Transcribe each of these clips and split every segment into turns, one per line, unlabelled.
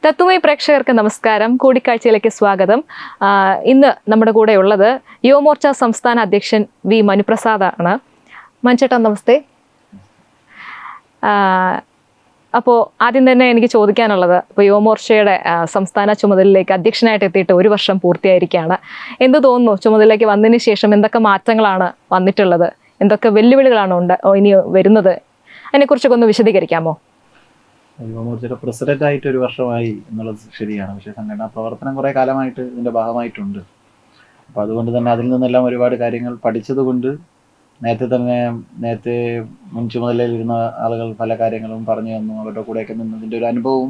തത്വമയി പ്രേക്ഷകർക്ക് നമസ്കാരം. കൂടിക്കാഴ്ചയിലേക്ക് സ്വാഗതം. ഇന്ന് നമ്മുടെ കൂടെ ഉള്ളത് യുവമോർച്ച സംസ്ഥാന അധ്യക്ഷൻ വി മനുപ്രസാദ് ആണ്. മനുചേട്ടാ നമസ്തേ. അപ്പോൾ ആദ്യം തന്നെ എനിക്ക് ചോദിക്കാനുള്ളത്, ഇപ്പോൾ യുവമോർച്ചയുടെ സംസ്ഥാന ചുമതലയിലേക്ക് അധ്യക്ഷനായിട്ട് എത്തിയിട്ട് 1 വർഷം പൂർത്തിയായിരിക്കുകയാണ്. എന്ത് തോന്നുന്നു, ചുമതലയിലേക്ക് വന്നതിന് ശേഷം എന്തൊക്കെ മാറ്റങ്ങളാണ് വന്നിട്ടുള്ളത്, എന്തൊക്കെ വെല്ലുവിളികളാണ് ഇനി വരുന്നത്, അതിനെക്കുറിച്ചൊക്കെ ഒന്ന് വിശദീകരിക്കാമോ?
യുവമോർച്ചയുടെ പ്രസിഡന്റ് ആയിട്ട് 1 വർഷമായി എന്നുള്ളത് ശരിയാണ്. പക്ഷേ സംഘടനാ പ്രവർത്തനം കുറേ കാലമായിട്ട് ഇതിൻ്റെ ഭാഗമായിട്ടുണ്ട്. അപ്പോൾ അതുകൊണ്ട് തന്നെ അതിൽ നിന്നെല്ലാം ഒരുപാട് കാര്യങ്ങൾ പഠിച്ചതുകൊണ്ട് നേരത്തെ മുൻ ചുമതലയിലിരുന്ന ആളുകൾ പല കാര്യങ്ങളും പറഞ്ഞു തന്നു. അവരുടെ കൂടെയൊക്കെ നിന്നതിൻ്റെ ഒരു അനുഭവവും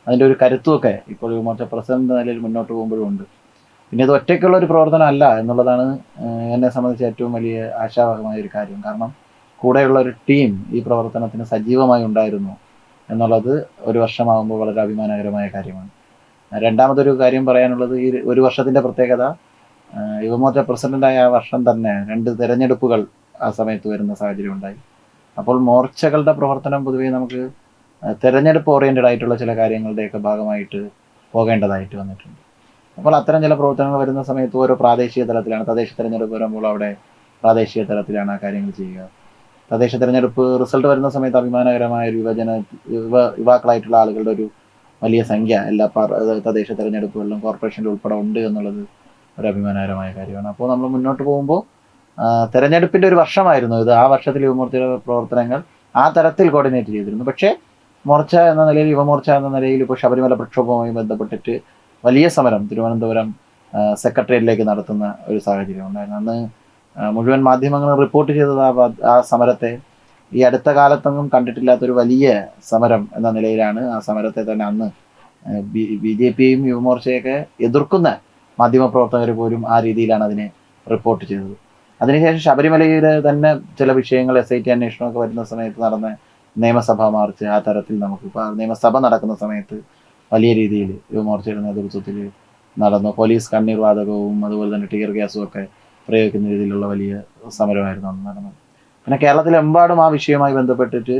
അതിൻ്റെ ഒരു കരുത്തുമൊക്കെ ഇപ്പോൾ യുവമോർച്ച പ്രസിഡന്റ് നിലയിൽ മുന്നോട്ട് പോകുമ്പോഴും ഉണ്ട്. പിന്നെ ഇത് ഒറ്റയ്ക്കുള്ള ഒരു പ്രവർത്തനം അല്ല എന്നുള്ളതാണ് എന്നെ സംബന്ധിച്ച് ഏറ്റവും വലിയ ആശാവഹമായ ഒരു കാര്യം. കാരണം കൂടെയുള്ള ഒരു ടീം ഈ പ്രവർത്തനത്തിന് സജീവമായി ഉണ്ടായിരുന്നു എന്നുള്ളത് 1 വർഷമാകുമ്പോൾ വളരെ അഭിമാനകരമായ കാര്യമാണ്. രണ്ടാമതൊരു കാര്യം പറയാനുള്ളത്, ഈ 1 വർഷത്തിൻ്റെ പ്രത്യേകത, യുവമോർച്ച പ്രസിഡന്റായ ആ വർഷം തന്നെ 2 തെരഞ്ഞെടുപ്പുകൾ ആ സമയത്ത് വരുന്ന സാഹചര്യം ഉണ്ടായി. അപ്പോൾ മോർച്ചകളുടെ പ്രവർത്തനം പൊതുവേ നമുക്ക് തെരഞ്ഞെടുപ്പ് ഓറിയൻറ്റഡ് ആയിട്ടുള്ള ചില കാര്യങ്ങളുടെയൊക്കെ ഭാഗമായിട്ട് പോകേണ്ടതായിട്ട് വന്നിട്ടുണ്ട്. അപ്പോൾ അത്തരം ചില പ്രവർത്തനങ്ങൾ വരുന്ന സമയത്ത് ഓരോ പ്രാദേശിക തലത്തിലാണ്, തദ്ദേശ തെരഞ്ഞെടുപ്പ് വരുമ്പോൾ അവിടെ പ്രാദേശിക തലത്തിലാണ് ആ കാര്യങ്ങൾ ചെയ്യുക. തദ്ദേശ തെരഞ്ഞെടുപ്പ് റിസൾട്ട് വരുന്ന സമയത്ത് അഭിമാനകരമായ ഒരു യുവാക്കളായിട്ടുള്ള ആളുകളുടെ ഒരു വലിയ സംഖ്യ എല്ലാ തദ്ദേശ തെരഞ്ഞെടുപ്പുകളിലും കോർപ്പറേഷനിൽ ഉൾപ്പെടെ ഉണ്ട് എന്നുള്ളത് ഒരു അഭിമാനകരമായ കാര്യമാണ്. അപ്പോൾ നമ്മൾ മുന്നോട്ട് പോകുമ്പോൾ തെരഞ്ഞെടുപ്പിൻ്റെ ഒരു വർഷമായിരുന്നു ഇത്. ആ വർഷത്തിൽ യുവമോർച്ചയുടെ പ്രവർത്തനങ്ങൾ ആ തരത്തിൽ കോർഡിനേറ്റ് ചെയ്തിരുന്നു. പക്ഷേ മോർച്ച എന്ന നിലയിൽ, യുവമോർച്ച എന്ന നിലയിൽ ഇപ്പോൾ ശബരിമല പ്രക്ഷോഭവുമായി ബന്ധപ്പെട്ടിട്ട് വലിയ സമരം തിരുവനന്തപുരം സെക്രട്ടേറിയറ്റിലേക്ക് നടത്തുന്ന ഒരു സാഹചര്യം ഉണ്ടായിരുന്നു. അന്ന് മുഴുവൻ മാധ്യമങ്ങളും റിപ്പോർട്ട് ചെയ്തത് ആ സമരത്തെ ഈ അടുത്ത കാലത്തൊന്നും കണ്ടിട്ടില്ലാത്തൊരു വലിയ സമരം എന്ന നിലയിലാണ് ആ സമരത്തെ തന്നെ അന്ന് BJPയും യുവമോർച്ചയൊക്കെ എതിർക്കുന്ന മാധ്യമപ്രവർത്തകർ പോലും ആ രീതിയിലാണ് അതിനെ റിപ്പോർട്ട് ചെയ്തത്. അതിനുശേഷം ശബരിമലയുടെ തന്നെ ചില വിഷയങ്ങൾ SIT അന്വേഷണമൊക്കെ വരുന്ന സമയത്ത് നടന്ന നിയമസഭാ മാർച്ച്, ആ തരത്തിൽ നമുക്കിപ്പോൾ നിയമസഭ നടക്കുന്ന സമയത്ത് വലിയ രീതിയിൽ യുവമോർച്ചയുടെ നേതൃത്വത്തിൽ നടന്നു. പോലീസ് കണ്ണീർ വാതകവും അതുപോലെ തന്നെ ടിയർ ഗ്യാസും ഒക്കെ പ്രയോഗിക്കുന്ന രീതിയിലുള്ള വലിയ സമരമായിരുന്നു അന്ന് നടന്നത്. പിന്നെ കേരളത്തിലെമ്പാടും ആ വിഷയവുമായി ബന്ധപ്പെട്ടിട്ട്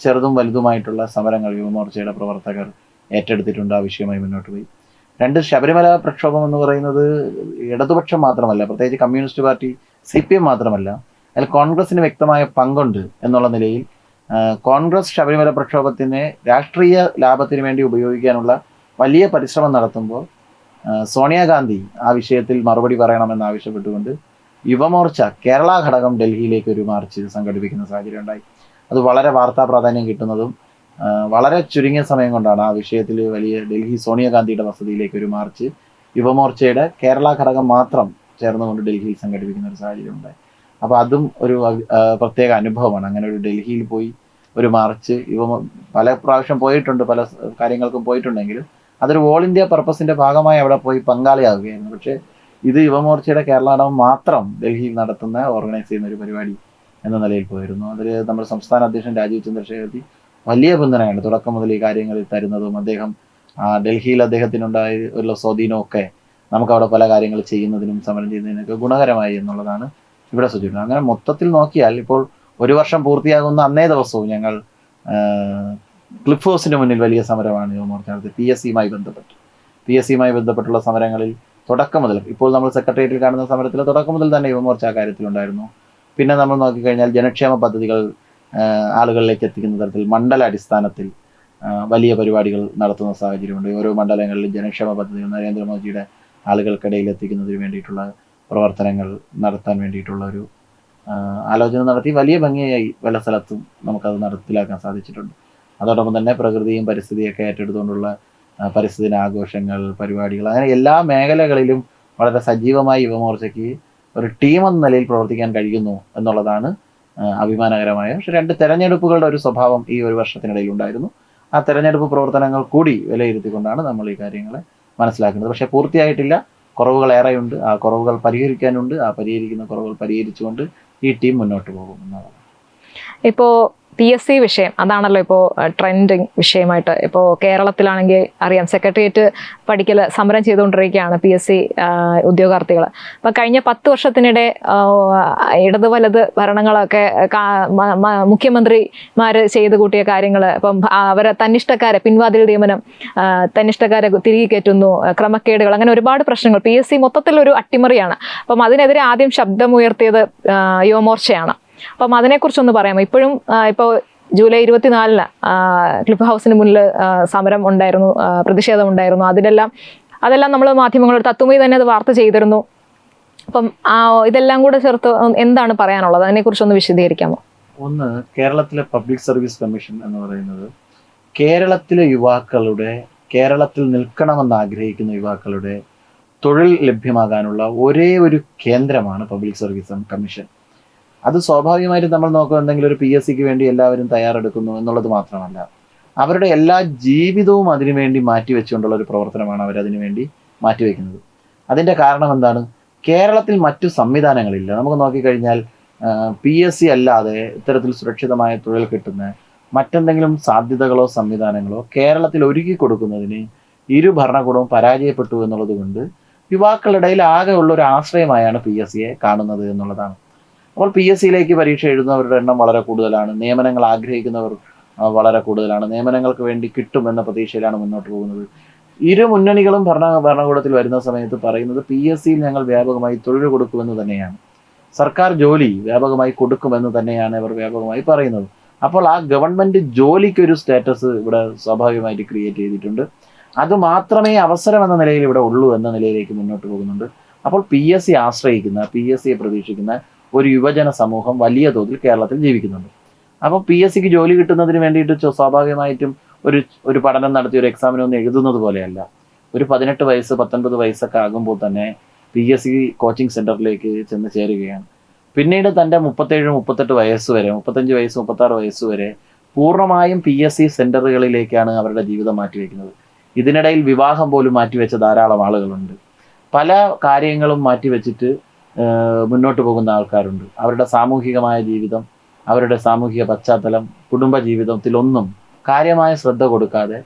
ചെറുതും വലുതുമായിട്ടുള്ള സമരങ്ങൾ യുവമോർച്ചയുടെ പ്രവർത്തകർ ഏറ്റെടുത്തിട്ടുണ്ട്. ആ വിഷയമായി മുന്നോട്ട് പോയി. 2 ശബരിമല പ്രക്ഷോഭം എന്ന് പറയുന്നത് ഇടതുപക്ഷം മാത്രമല്ല, പ്രത്യേകിച്ച് കമ്മ്യൂണിസ്റ്റ് പാർട്ടി CPM മാത്രമല്ല, അതിൽ കോൺഗ്രസിന് വ്യക്തമായ പങ്കുണ്ട് എന്നുള്ള നിലയിൽ കോൺഗ്രസ് ശബരിമല പ്രക്ഷോഭത്തിനെ രാഷ്ട്രീയ ലാഭത്തിന് വേണ്ടി ഉപയോഗിക്കാനുള്ള വലിയ പരിശ്രമം നടത്തുമ്പോൾ സോണിയാഗാന്ധി ആ വിഷയത്തിൽ മറുപടി പറയണമെന്ന് ആവശ്യപ്പെട്ടുകൊണ്ട് യുവമോർച്ച കേരള ഘടകം ഡൽഹിയിലേക്ക് ഒരു മാർച്ച് സംഘടിപ്പിക്കുന്ന സാഹചര്യം ഉണ്ടായി. അത് വളരെ വാർത്താ പ്രാധാന്യം കിട്ടുന്നതും വളരെ ചുരുങ്ങിയ സമയം കൊണ്ടാണ് ആ വിഷയത്തിൽ വലിയ ഡൽഹി സോണിയാഗാന്ധിയുടെ വസതിയിലേക്ക് ഒരു മാർച്ച് യുവമോർച്ചയുടെ കേരള ഘടകം മാത്രം ചേർന്നുകൊണ്ട് ഡൽഹിയിൽ സംഘടിപ്പിക്കുന്ന ഒരു സാഹചര്യം ഉണ്ടായി. അപ്പോൾ അതും ഒരു പ്രത്യേക അനുഭവമാണ്. അങ്ങനെ ഒരു ഡൽഹിയിൽ പോയി ഒരു മാർച്ച് പല പ്രാവശ്യം പോയിട്ടുണ്ട്, പല കാര്യങ്ങൾക്കും പോയിട്ടുണ്ടെങ്കിലും അതൊരു ഓൾ ഇന്ത്യ പർപ്പസിൻ്റെ ഭാഗമായി അവിടെ പോയി പങ്കാളിയാവുകയായിരുന്നു. പക്ഷേ ഇത് യുവമോർച്ചയുടെ കേരള ഘടകം മാത്രം ഡൽഹിയിൽ നടത്തുന്ന ഓർഗനൈസ് ചെയ്യുന്ന ഒരു പരിപാടി എന്ന നിലയിൽ പോയിരുന്നു. അതിൽ നമ്മുടെ സംസ്ഥാന അധ്യക്ഷൻ രാജീവ് ചന്ദ്രശേഖർ വലിയ പിന്തുണയാണ് തുടക്കം മുതൽ ഈ കാര്യങ്ങളിൽ തരുന്നതും. അദ്ദേഹം ഡൽഹിയിൽ അദ്ദേഹത്തിനുണ്ടായുള്ള സ്വാധീനമൊക്കെ നമുക്കവിടെ പല കാര്യങ്ങൾ ചെയ്യുന്നതിനും സമരം ചെയ്യുന്നതിനൊക്കെ ഗുണകരമായി എന്നുള്ളതാണ് ഇവിടെ സൂചിപ്പിക്കുന്നത്. അങ്ങനെ മൊത്തത്തിൽ നോക്കിയാൽ ഇപ്പോൾ 1 വർഷം പൂർത്തിയാകുന്ന അന്നേ ദിവസവും ഞങ്ങൾ ക്ലിഫ് ഹൗസിന് മുന്നിൽ വലിയ സമരമാണ് യുവമോർച്ച നടത്തിയത്. PSCയുമായി ബന്ധപ്പെട്ടുള്ള സമരങ്ങളിൽ തുടക്കം മുതൽ, ഇപ്പോൾ നമ്മൾ സെക്രട്ടേറിയറ്റിൽ കാണുന്ന സമരത്തിൽ തുടക്കം മുതൽ തന്നെ യുവമോർച്ച ആ കാര്യത്തിലുണ്ടായിരുന്നു. പിന്നെ നമ്മൾ നോക്കിക്കഴിഞ്ഞാൽ ജനക്ഷേമ പദ്ധതികൾ ആളുകളിലേക്ക് എത്തിക്കുന്ന തരത്തിൽ മണ്ഡലാടിസ്ഥാനത്തിൽ വലിയ പരിപാടികൾ നടത്തുന്ന സാഹചര്യമുണ്ട്. ഓരോ മണ്ഡലങ്ങളിലും ജനക്ഷേമ പദ്ധതികൾ നരേന്ദ്രമോദിയുടെ ആളുകൾക്കിടയിൽ എത്തിക്കുന്നതിന് വേണ്ടിയിട്ടുള്ള പ്രവർത്തനങ്ങൾ നടത്താൻ വേണ്ടിയിട്ടുള്ള ഒരു ആലോചന നടത്തി വലിയ ഭംഗിയായി പല സ്ഥലത്തും നമുക്കത് നടപ്പിലാക്കാൻ സാധിച്ചിട്ടുണ്ട്. അതോടൊപ്പം തന്നെ പ്രകൃതിയും പരിസ്ഥിതിയൊക്കെ ഏറ്റെടുത്തുകൊണ്ടുള്ള പരിസ്ഥിതി ആഘോഷങ്ങൾ, പരിപാടികൾ, അങ്ങനെ എല്ലാ മേഖലകളിലും വളരെ സജീവമായി യുവമോർച്ചയ്ക്ക് ഒരു ടീം എന്ന നിലയിൽ പ്രവർത്തിക്കാൻ കഴിയുന്നു എന്നുള്ളതാണ് അഭിമാനകരമായ. പക്ഷേ 2 തെരഞ്ഞെടുപ്പുകളുടെ ഒരു സ്വഭാവം ഈ 1 വർഷത്തിനിടയിൽ ഉണ്ടായിരുന്നു. ആ തെരഞ്ഞെടുപ്പ് പ്രവർത്തനങ്ങൾ കൂടി വിലയിരുത്തിക്കൊണ്ടാണ് നമ്മൾ ഈ കാര്യങ്ങളെ മനസ്സിലാക്കുന്നത്. പക്ഷേ പൂർത്തിയായിട്ടില്ല, കുറവുകൾ ഏറെയുണ്ട്. ആ കുറവുകൾ പരിഹരിക്കാനുണ്ട്. ആ പരിഹരിക്കുന്ന കുറവുകൾ പരിഹരിച്ചുകൊണ്ട് ഈ ടീം മുന്നോട്ട് പോകും എന്നുള്ളതാണ്.
ഇപ്പോൾ PSC വിഷയം അതാണല്ലോ ഇപ്പോൾ ട്രെൻഡിങ് വിഷയമായിട്ട്. ഇപ്പോൾ കേരളത്തിലാണെങ്കിൽ അറിയാം, സെക്രട്ടേറിയറ്റ് പഠിക്കൽ സമരം ചെയ്തുകൊണ്ടിരിക്കുകയാണ് PSC ഉദ്യോഗാർത്ഥികൾ. അപ്പം കഴിഞ്ഞ 10 വർഷത്തിനിടെ ഇടത് വലത് ഭരണങ്ങളൊക്കെ മുഖ്യമന്ത്രിമാർ ചെയ്തു കൂട്ടിയ കാര്യങ്ങൾ, ഇപ്പം അവരെ തന്നിഷ്ടക്കാരെ പിൻവാതിൽ നിയമനം, തന്നിഷ്ടക്കാരെ തിരികെ കയറ്റുന്നു, ക്രമക്കേടുകൾ, അങ്ങനെ ഒരുപാട് പ്രശ്നങ്ങൾ. PSC മൊത്തത്തിലൊരു അട്ടിമറിയാണ്. അപ്പം അതിനെതിരെ ആദ്യം ശബ്ദമുയർത്തിയത് യുവമോർച്ചയാണ്. അപ്പം അതിനെക്കുറിച്ചൊന്ന് പറയാമോ? ഇപ്പോഴും ഇപ്പോൾ ജൂലൈ 24-ന് ക്ലിഫ് ഹൗസിന് മുന്നിൽ സമരം ഉണ്ടായിരുന്നു, പ്രതിഷേധം ഉണ്ടായിരുന്നു. അതെല്ലാം നമ്മൾ മാധ്യമങ്ങളുടെ തത്വമേ തന്നെ അത് വാർത്ത ചെയ്തിരുന്നു. അപ്പം ഇതെല്ലാം കൂടെ ചേർത്ത് എന്താണ് പറയാനുള്ളത്? അതിനെക്കുറിച്ചൊന്ന് വിശദീകരിക്കാമോ?
ഒന്ന്, കേരളത്തിലെ പബ്ലിക് സർവീസ് കമ്മീഷൻ എന്ന് പറയുന്നത് കേരളത്തിലെ യുവാക്കളുടെ, കേരളത്തിൽ നിൽക്കണമെന്ന് ആഗ്രഹിക്കുന്ന യുവാക്കളുടെ തൊഴിൽ ലഭ്യമാകാനുള്ള ഒരേ ഒരു കേന്ദ്രമാണ് പബ്ലിക് സർവീസ് കമ്മീഷൻ. അത് സ്വാഭാവികമായിട്ടും നമ്മൾ നോക്കുക, എന്തെങ്കിലും ഒരു PSCക്ക് വേണ്ടി എല്ലാവരും തയ്യാറെടുക്കുന്നു എന്നുള്ളത് മാത്രമല്ല, അവരുടെ എല്ലാ ജീവിതവും അതിനുവേണ്ടി മാറ്റിവെച്ചുകൊണ്ടുള്ള ഒരു പ്രവർത്തനമാണ് അവരതിനു വേണ്ടി മാറ്റിവെക്കുന്നത്. അതിൻ്റെ കാരണം എന്താണ്? കേരളത്തിൽ മറ്റു സംവിധാനങ്ങളില്ല. നമുക്ക് നോക്കിക്കഴിഞ്ഞാൽ PSC അല്ലാതെ ഇത്തരത്തിൽ സുരക്ഷിതമായ തൊഴിൽ കിട്ടുന്ന മറ്റെന്തെങ്കിലും സാധ്യതകളോ സംവിധാനങ്ങളോ കേരളത്തിൽ ഒരുക്കി കൊടുക്കുന്നതിന് ഇരു ഭരണകൂടവും പരാജയപ്പെട്ടു എന്നുള്ളത് കൊണ്ട് യുവാക്കളുടെ ഇടയിൽ ആകെ ഉള്ള ഒരു ആശ്രയമായാണ് PSCയെ കാണുന്നത് എന്നുള്ളതാണ്. അപ്പോൾ PSCയിലേക്ക് പരീക്ഷ എഴുതുന്നവരുടെ എണ്ണം വളരെ കൂടുതലാണ്. നിയമനങ്ങൾ ആഗ്രഹിക്കുന്നവർ വളരെ കൂടുതലാണ്. നിയമനങ്ങൾക്ക് വേണ്ടി കിട്ടുമെന്ന പ്രതീക്ഷയിലാണ് മുന്നോട്ട് പോകുന്നത്. ഇരു മുന്നണികളും ഭരണകൂടത്തിൽ വരുന്ന സമയത്ത് പറയുന്നത് PSCയിൽ ഞങ്ങൾ വ്യാപകമായി തൊഴിൽ കൊടുക്കുമെന്ന് തന്നെയാണ്. സർക്കാർ ജോലി വ്യാപകമായി കൊടുക്കുമെന്ന് തന്നെയാണ് അവർ വ്യാപകമായി പറയുന്നത്. അപ്പോൾ ആ ഗവൺമെന്റ് ജോലിക്കൊരു സ്റ്റാറ്റസ് ഇവിടെ സ്വാഭാവികമായിട്ട് ക്രിയേറ്റ് ചെയ്തിട്ടുണ്ട്. അത് മാത്രമേ അവസരം എന്ന നിലയിൽ ഇവിടെ ഉള്ളൂ എന്ന നിലയിലേക്ക് മുന്നോട്ട് പോകുന്നുണ്ട്. അപ്പോൾ PSC ആശ്രയിക്കുന്ന, PSCയെ പ്രതീക്ഷിക്കുന്ന ഒരു യുവജന സമൂഹം വലിയ തോതിൽ കേരളത്തിൽ ജീവിക്കുന്നുണ്ട്. അപ്പോൾ PSCക്ക് ജോലി കിട്ടുന്നതിന് വേണ്ടിയിട്ട് സ്വാഭാവികമായിട്ടും ഒരു പഠനം നടത്തി ഒരു എക്സാമിനൊന്നും എഴുതുന്നത് പോലെയല്ല. ഒരു 18 വയസ്സ് 19 വയസ്സൊക്കെ ആകുമ്പോൾ തന്നെ PSC കോച്ചിങ് സെൻറ്ററിലേക്ക് ചെന്ന് ചേരുകയാണ്. പിന്നീട് തൻ്റെ 37-38 വയസ്സ് വരെ, 35 വയസ്സ് 36 വയസ്സ് വരെ പൂർണ്ണമായും PSC സെൻറ്ററുകളിലേക്കാണ് അവരുടെ ജീവിതം മാറ്റിവെക്കുന്നത്. ഇതിനിടയിൽ വിവാഹം പോലും മാറ്റിവെച്ച ധാരാളം ആളുകളുണ്ട്. പല കാര്യങ്ങളും മാറ്റിവെച്ചിട്ട് മുന്നോട്ട് പോകുന്ന ആൾക്കാരുണ്ട്. അവരുടെ സാമൂഹികമായ ജീവിതം, അവരുടെ സാമൂഹിക പശ്ചാത്തലം, കുടുംബ ജീവിതത്തിലൊന്നും കാര്യമായ ശ്രദ്ധ കൊടുക്കാതെ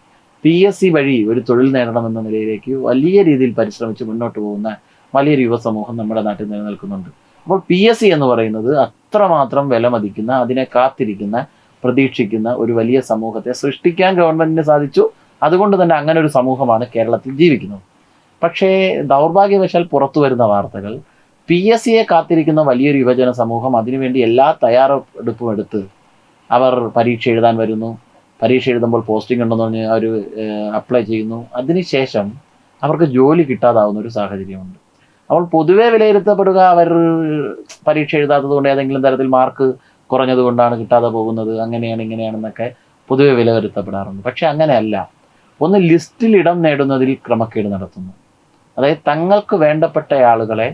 PSC വഴി ഒരു തൊഴിൽ നേടണമെന്ന നിലയിലേക്ക് വലിയ രീതിയിൽ പരിശ്രമിച്ച് മുന്നോട്ട് പോകുന്ന വലിയൊരു യുവസമൂഹം നമ്മുടെ നാട്ടിൽ നിലനിൽക്കുന്നുണ്ട്. അപ്പോൾ PSC എന്ന് പറയുന്നത് അത്രമാത്രം വിലമതിക്കുന്ന, അതിനെ കാത്തിരിക്കുന്ന, പ്രതീക്ഷിക്കുന്ന ഒരു വലിയ സമൂഹത്തെ സൃഷ്ടിക്കാൻ ഗവൺമെന്റിന് സാധിച്ചു. അതുകൊണ്ട് തന്നെ അങ്ങനെ ഒരു സമൂഹമാണ് കേരളത്തിൽ ജീവിക്കുന്നത്. പക്ഷേ ദൗർഭാഗ്യവശാൽ പുറത്തു വരുന്ന വാർത്തകൾ PSCയെ കാത്തിരിക്കുന്ന വലിയൊരു യുവജന സമൂഹം അതിനുവേണ്ടി എല്ലാ തയ്യാറെടുപ്പും എടുത്ത് അവർ പരീക്ഷ എഴുതാൻ വരുന്നു. പരീക്ഷ എഴുതുമ്പോൾ പോസ്റ്റിംഗ് ഉണ്ടെന്ന് പറഞ്ഞ് അവർ അപ്ലൈ ചെയ്യുന്നു. അതിനുശേഷം അവർക്ക് ജോലി കിട്ടാതാവുന്ന ഒരു സാഹചര്യമുണ്ട്. അപ്പോൾ പൊതുവെ വിലയിരുത്തപ്പെടുക അവർ പരീക്ഷ എഴുതാത്തത് കൊണ്ട്, ഏതെങ്കിലും തരത്തിൽ മാർക്ക് കുറഞ്ഞത് കൊണ്ടാണ് കിട്ടാതെ പോകുന്നത്, അങ്ങനെയാണ് ഇങ്ങനെയാണെന്നൊക്കെ പൊതുവെ വിലയിരുത്തപ്പെടാറുണ്ട്. പക്ഷെ അങ്ങനെയല്ല. ഒന്ന്, ലിസ്റ്റിൽ ഇടം നേടുന്നതിൽ ക്രമക്കേട് നടത്തുന്നു. അതായത് തങ്ങൾക്ക് വേണ്ടപ്പെട്ട ആളുകളെ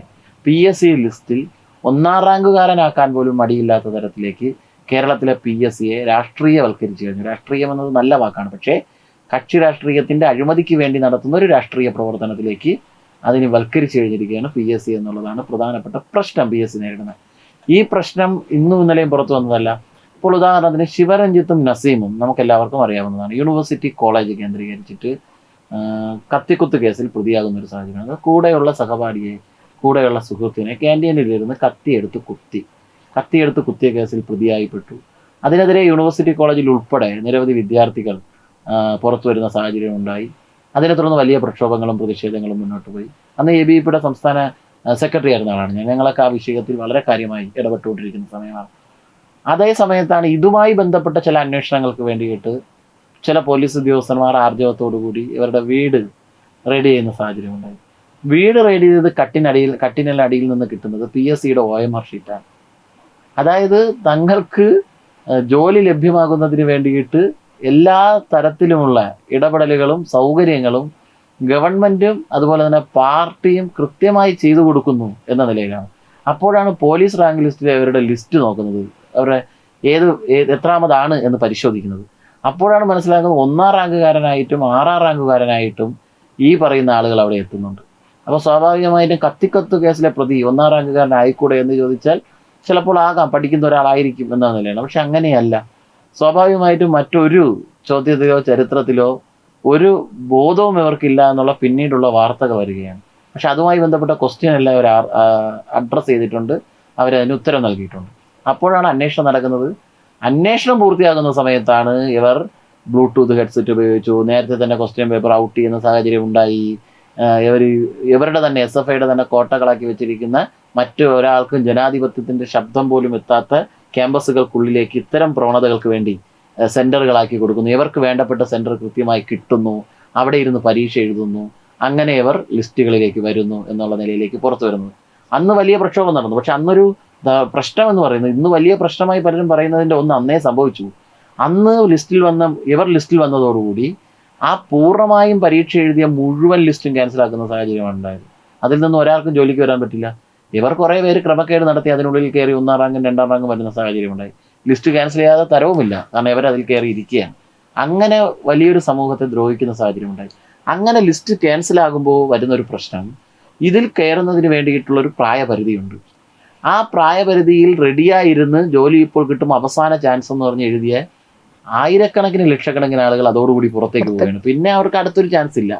PSC ലിസ്റ്റിൽ 1ാം റാങ്കുകാരനാക്കാൻ പോലും മടിയില്ലാത്ത തരത്തിലേക്ക് കേരളത്തിലെ PSCയെ രാഷ്ട്രീയവൽക്കരിച്ചു കഴിഞ്ഞു. രാഷ്ട്രീയം എന്നത് നല്ല വാക്കാണ്, പക്ഷേ കക്ഷി രാഷ്ട്രീയത്തിൻ്റെ അഴിമതിക്ക് വേണ്ടി നടത്തുന്ന ഒരു രാഷ്ട്രീയ പ്രവർത്തനത്തിലേക്ക് അതിന് വൽക്കരിച്ചു കഴിഞ്ഞിരിക്കുകയാണ് PSC എന്നുള്ളതാണ് പ്രധാനപ്പെട്ട പ്രശ്നം PSC നേരിടുന്നത്. ഈ പ്രശ്നം ഇന്നും ഇന്നലെയും പുറത്തു വന്നതല്ല. ഇപ്പോൾ ഉദാഹരണത്തിന് ശിവരഞ്ജിത്തും നസീമും നമുക്കെല്ലാവർക്കും അറിയാവുന്നതാണ്. യൂണിവേഴ്സിറ്റി കോളേജ് കേന്ദ്രീകരിച്ചിട്ട് കത്തിക്കുത്ത് കേസിൽ പ്രതിയാകുന്ന ഒരു സാഹചര്യമാണ്. കൂടെയുള്ള സഹപാഠിയെ, കൂടെയുള്ള സുഹൃത്തിനെ ക്യാൻറ്റീനിലിരുന്ന് കത്തിയെടുത്ത് കുത്തിയ കേസിൽ പ്രതിയായിപ്പെട്ടു. അതിനെതിരെ യൂണിവേഴ്സിറ്റി കോളേജിൽ ഉൾപ്പെടെ നിരവധി വിദ്യാർത്ഥികൾ പുറത്തു വരുന്ന സാഹചര്യം ഉണ്ടായി. അതിനെ തുടർന്ന് വലിയ പ്രക്ഷോഭങ്ങളും പ്രതിഷേധങ്ങളും മുന്നോട്ട് പോയി. അന്ന് ABVPയുടെ സംസ്ഥാന സെക്രട്ടറി ആയിരുന്ന ആളാണ് ഞാൻ. ഞങ്ങളൊക്കെ ആ വിഷയത്തിൽ വളരെ കാര്യമായി ഇടപെട്ടുകൊണ്ടിരിക്കുന്ന സമയമാണ്. അതേ സമയത്താണ് ഇതുമായി ബന്ധപ്പെട്ട ചില അന്വേഷണങ്ങൾക്ക് വേണ്ടിയിട്ട് ചില പോലീസ് ഉദ്യോഗസ്ഥന്മാർ ആർജവത്തോടുകൂടി ഇവരുടെ വീട് റെയ്ഡ് ചെയ്യുന്ന സാഹചര്യം ഉണ്ടായി. വീട് റെയ്ഡ് ചെയ്തത് കട്ടിനടിയിൽ നിന്ന് കിട്ടുന്നത് PSCയുടെ OMR ഷീറ്റാണ്. അതായത് തങ്ങൾക്ക് ജോലി ലഭ്യമാകുന്നതിന് വേണ്ടിയിട്ട് എല്ലാ തരത്തിലുമുള്ള ഇടപെടലുകളും സൗകര്യങ്ങളും ഗവൺമെൻറ്റും അതുപോലെ തന്നെ പാർട്ടിയും കൃത്യമായി ചെയ്തു കൊടുക്കുന്നു എന്ന നിലയിലാണ്. അപ്പോഴാണ് പോലീസ് റാങ്ക് ലിസ്റ്റിലെ അവരുടെ ലിസ്റ്റ് നോക്കുന്നത്, അവരുടെ എത്രാമതാണ് എന്ന് പരിശോധിക്കുന്നത്. അപ്പോഴാണ് മനസ്സിലാക്കുന്നത് 1ാം റാങ്കുകാരനായിട്ടും 6ാം റാങ്കുകാരനായിട്ടും ഈ പറയുന്ന ആളുകൾ അവിടെ എത്തുന്നുണ്ട്. അപ്പോൾ സ്വാഭാവികമായിട്ടും കത്തിക്കത്ത് കേസിലെ പ്രതി 1ാം റാങ്കുകാരനായിക്കൂടെ എന്ന് ചോദിച്ചാൽ ചിലപ്പോൾ ആകാം, പഠിക്കുന്ന ഒരാളായിരിക്കും എന്ന നിലയാണ്. പക്ഷെ അങ്ങനെയല്ല. സ്വാഭാവികമായിട്ടും മറ്റൊരു ചോദ്യത്തിലോ ചരിത്രത്തിലോ ഒരു ബോധവും ഇവർക്കില്ല എന്നുള്ള പിന്നീടുള്ള വാർത്തകൾ വരികയാണ്. പക്ഷെ അതുമായി ബന്ധപ്പെട്ട ക്വസ്റ്റ്യൻ എല്ലാം അവർ അഡ്രസ്സ് ചെയ്തിട്ടുണ്ട്, അവരതിന് ഉത്തരം നൽകിയിട്ടുണ്ട്. അപ്പോഴാണ് അന്വേഷണം നടക്കുന്നത്. അന്വേഷണം പൂർത്തിയാകുന്ന സമയത്താണ് ഇവർ ബ്ലൂടൂത്ത് ഹെഡ്സെറ്റ് ഉപയോഗിച്ചു, നേരത്തെ തന്നെ ക്വസ്റ്റ്യൻ പേപ്പർ ഔട്ട് ചെയ്യുന്ന സാഹചര്യം ഉണ്ടായി, ഇവരുടെ തന്നെ SFIയുടെ തന്നെ കോട്ടകളാക്കി വെച്ചിരിക്കുന്ന മറ്റു ഒരാൾക്കും ജനാധിപത്യത്തിന്റെ ശബ്ദം പോലും എത്താത്ത ക്യാമ്പസുകൾക്കുള്ളിലേക്ക് ഇത്തരം പ്രവണതകൾക്ക് വേണ്ടി സെന്ററുകളാക്കി കൊടുക്കുന്നു. ഇവർക്ക് വേണ്ടപ്പെട്ട സെന്റർ കൃത്യമായി കിട്ടുന്നു, അവിടെ ഇരുന്ന് പരീക്ഷ എഴുതുന്നു, അങ്ങനെ ഇവർ ലിസ്റ്റുകളിലേക്ക് വരുന്നു എന്നുള്ള നിലയിലേക്ക് പുറത്തു വരുന്നത്. അന്ന് വലിയ പ്രക്ഷോഭം നടന്നു. പക്ഷെ അന്നൊരു പ്രശ്നം എന്ന് പറയുന്നത്, ഇന്ന് വലിയ പ്രശ്നമായി പലരും പറയുന്നതിൻ്റെ ഒന്ന് അന്നേ സംഭവിച്ചു. അന്ന് ഇവർ ലിസ്റ്റിൽ വന്നതോടുകൂടി ആ പൂർണ്ണമായും പരീക്ഷ എഴുതിയ മുഴുവൻ ലിസ്റ്റും ക്യാൻസലാക്കുന്ന സാഹചര്യമാണ് ഉണ്ടായത്. അതിൽ നിന്ന് ഒരാൾക്കും ജോലിക്ക് വരാൻ പറ്റില്ല. ഇവർ കുറേ പേര് ക്രമക്കേട് നടത്തി അതിനുള്ളിൽ കയറി 1-ാം റാങ്കും 2-ാം റാങ്കും വരുന്ന സാഹചര്യം ഉണ്ടായി. ലിസ്റ്റ് ക്യാൻസൽ ചെയ്യാതെ തരവുമില്ല, കാരണം ഇവർ അതിൽ കയറി ഇരിക്കുകയാണ്. അങ്ങനെ വലിയൊരു സമൂഹത്തെ ദ്രോഹിക്കുന്ന സാഹചര്യം ഉണ്ടായി. അങ്ങനെ ലിസ്റ്റ് ക്യാൻസൽ ആകുമ്പോൾ വരുന്നൊരു പ്രശ്നം, ഇതിൽ കയറുന്നതിന് വേണ്ടിയിട്ടുള്ളൊരു പ്രായപരിധിയുണ്ട്. ആ പ്രായപരിധിയിൽ റെഡിയായിരുന്ന് ജോലി ഇപ്പോൾ കിട്ടും അവസാന ചാൻസ് എന്ന് പറഞ്ഞ് എഴുതിയ ആയിരക്കണക്കിന് ലക്ഷക്കണക്കിന് ആളുകൾ അതോടുകൂടി പുറത്തേക്ക് പോവുകയാണ്. പിന്നെ അവർക്ക് അടുത്തൊരു ചാൻസ് ഇല്ല.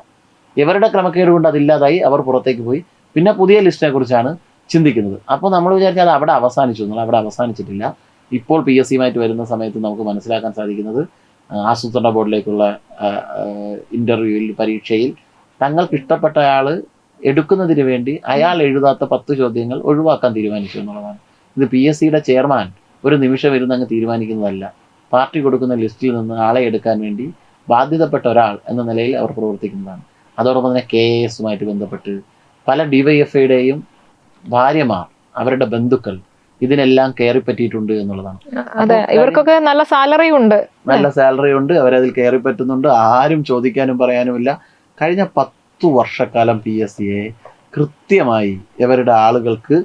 ഇവരുടെ ക്രമക്കേട് കൊണ്ട് അതില്ലാതായി, അവർ പുറത്തേക്ക് പോയി. പിന്നെ പുതിയ ലിസ്റ്റിനെ കുറിച്ചാണ് ചിന്തിക്കുന്നത്. അപ്പോൾ നമ്മൾ വിചാരിച്ചാൽ അത് അവിടെ അവസാനിച്ചു എന്നുള്ള, അവിടെ അവസാനിച്ചിട്ടില്ല. ഇപ്പോൾ PSCയുമായിട്ട് വരുന്ന സമയത്ത് നമുക്ക് മനസ്സിലാക്കാൻ സാധിക്കുന്നത്, ആസൂത്രണ ബോർഡിലേക്കുള്ള ഇൻ്റർവ്യൂവിൽ, പരീക്ഷയിൽ തങ്ങൾക്ക് ഇഷ്ടപ്പെട്ട ആൾ എടുക്കുന്നതിന് വേണ്ടി അയാൾ എഴുതാത്ത 10 ചോദ്യങ്ങൾ ഒഴിവാക്കാൻ തീരുമാനിച്ചു എന്നുള്ളതാണ്. ഇത് PSCയുടെ ചെയർമാൻ ഒരു നിമിഷം ഇരുന്ന് അങ്ങ് തീരുമാനിക്കുന്നതല്ല. പാർട്ടി കൊടുക്കുന്ന ലിസ്റ്റിൽ നിന്ന് ആളെ എടുക്കാൻ വേണ്ടി ബാധ്യതപ്പെട്ട ഒരാൾ എന്ന നിലയിൽ അവർ പ്രവർത്തിക്കുന്നതാണ്. അതോടൊപ്പം തന്നെ KASുമായിട്ട് ബന്ധപ്പെട്ട് പല DYFIയുടെയും ഭാര്യമാർ, അവരുടെ ബന്ധുക്കൾ ഇതിനെല്ലാം കയറിപ്പറ്റിയിട്ടുണ്ട് എന്നുള്ളതാണ്.
അതെ, ഇവർക്കൊക്കെ നല്ല സാലറി ഉണ്ട്, അവരതിൽ കയറിപ്പറ്റുന്നുണ്ട്. ആരും ചോദിക്കാനും പറയാനുമില്ല. കഴിഞ്ഞ 10 വർഷക്കാലം PSCയെ കൃത്യമായി ഇവരുടെ ആളുകൾക്ക്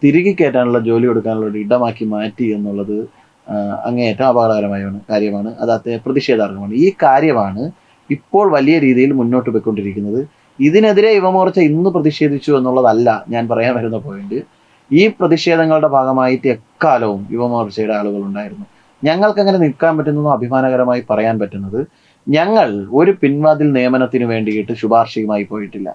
തിരികെ കയറ്റാനുള്ള, ജോലി കൊടുക്കാനുള്ള ഒരു ഇടമാക്കി മാറ്റി എന്നുള്ളത് അങ്ങേയറ്റം അപകടകരമായ കാര്യമാണ്. അത് പ്രതിഷേധാർഹമാണ്. ഈ കാര്യമാണ് ഇപ്പോൾ വലിയ രീതിയിൽ മുന്നോട്ട് പോയിക്കൊണ്ടിരിക്കുന്നത്. ഇതിനെതിരെ യുവമോർച്ച ഇന്ന് പ്രതിഷേധിച്ചു എന്നുള്ളതല്ല ഞാൻ പറയാൻ വരുന്ന പോയിന്റ്. ഈ പ്രതിഷേധങ്ങളുടെ ഭാഗമായിട്ട് എക്കാലവും യുവമോർച്ചയുടെ ആളുകൾ ഉണ്ടായിരുന്നു. ഞങ്ങൾക്ക് അങ്ങനെ നിൽക്കാൻ പറ്റുന്നതും അഭിമാനകരമായി പറയാൻ പറ്റുന്നത്, ഞങ്ങൾ ഒരു പിൻവാതിൽ നിയമനത്തിന് വേണ്ടിയിട്ട് ശുപാർശയുമായി പോയിട്ടില്ല.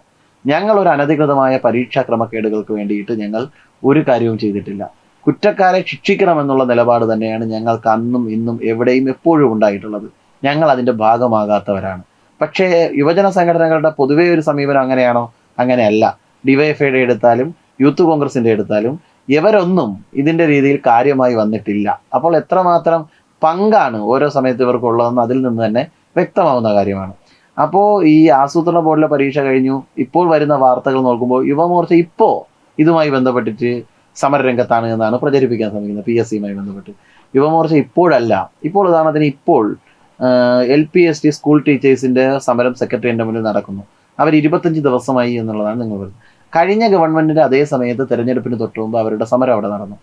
ഞങ്ങൾ ഒരു അനധികൃതമായ പരീക്ഷാ ക്രമക്കേടുകൾക്ക് വേണ്ടിയിട്ട് ഞങ്ങൾ ഒരു കാര്യവും ചെയ്തിട്ടില്ല. കുറ്റക്കാരെ ശിക്ഷിക്കണമെന്നുള്ള നിലപാട് തന്നെയാണ് ഞങ്ങൾക്ക് അന്നും ഇന്നും എവിടെയും എപ്പോഴും ഉണ്ടായിട്ടുള്ളത്. ഞങ്ങൾ അതിൻ്റെ ഭാഗമാകാത്തവരാണ്. പക്ഷേ യുവജന സംഘടനകളുടെ പൊതുവേ ഒരു സമീപനം അങ്ങനെയാണോ? അങ്ങനെയല്ല. DYFIയുടെ എടുത്താലും യൂത്ത് കോൺഗ്രസിൻ്റെ എടുത്താലും ഇവരൊന്നും ഇതിൻ്റെ രീതിയിൽ കാര്യമായി വന്നിട്ടില്ല. അപ്പോൾ എത്രമാത്രം പങ്കാണ് ഓരോ സമയത്ത് ഇവർക്കുള്ളതെന്ന് അതിൽ നിന്ന് തന്നെ വ്യക്തമാവുന്ന കാര്യമാണ്. അപ്പോൾ ഈ ആസൂത്രണ ബോർഡിലെ പരീക്ഷ കഴിഞ്ഞു, ഇപ്പോൾ വരുന്ന വാർത്തകൾ നോക്കുമ്പോൾ യുവമോർച്ച ഇപ്പോൾ ഇതുമായി ബന്ധപ്പെട്ടിട്ട് സമരരംഗത്താണ് എന്നാണ് പ്രചരിപ്പിക്കാൻ ശ്രമിക്കുന്നത്. PSCയുമായി ബന്ധപ്പെട്ട് യുവമോർച്ച ഇപ്പോഴല്ല. ഇപ്പോൾ ഉദാഹരണത്തിന് ഇപ്പോൾ LPST സ്കൂൾ ടീച്ചേഴ്സിൻ്റെ സമരം സെക്രട്ടറിയുടെ മുന്നിൽ നടക്കുന്നു. അവർ 25 ദിവസമായി എന്നുള്ളതാണ് നിങ്ങൾ പറയുന്നത്. കഴിഞ്ഞ ഗവൺമെൻറ്റിൻ്റെ അതേ സമയത്ത് തെരഞ്ഞെടുപ്പിന് തൊട്ട് മുമ്പ് അവരുടെ സമരം അവിടെ നടന്നു.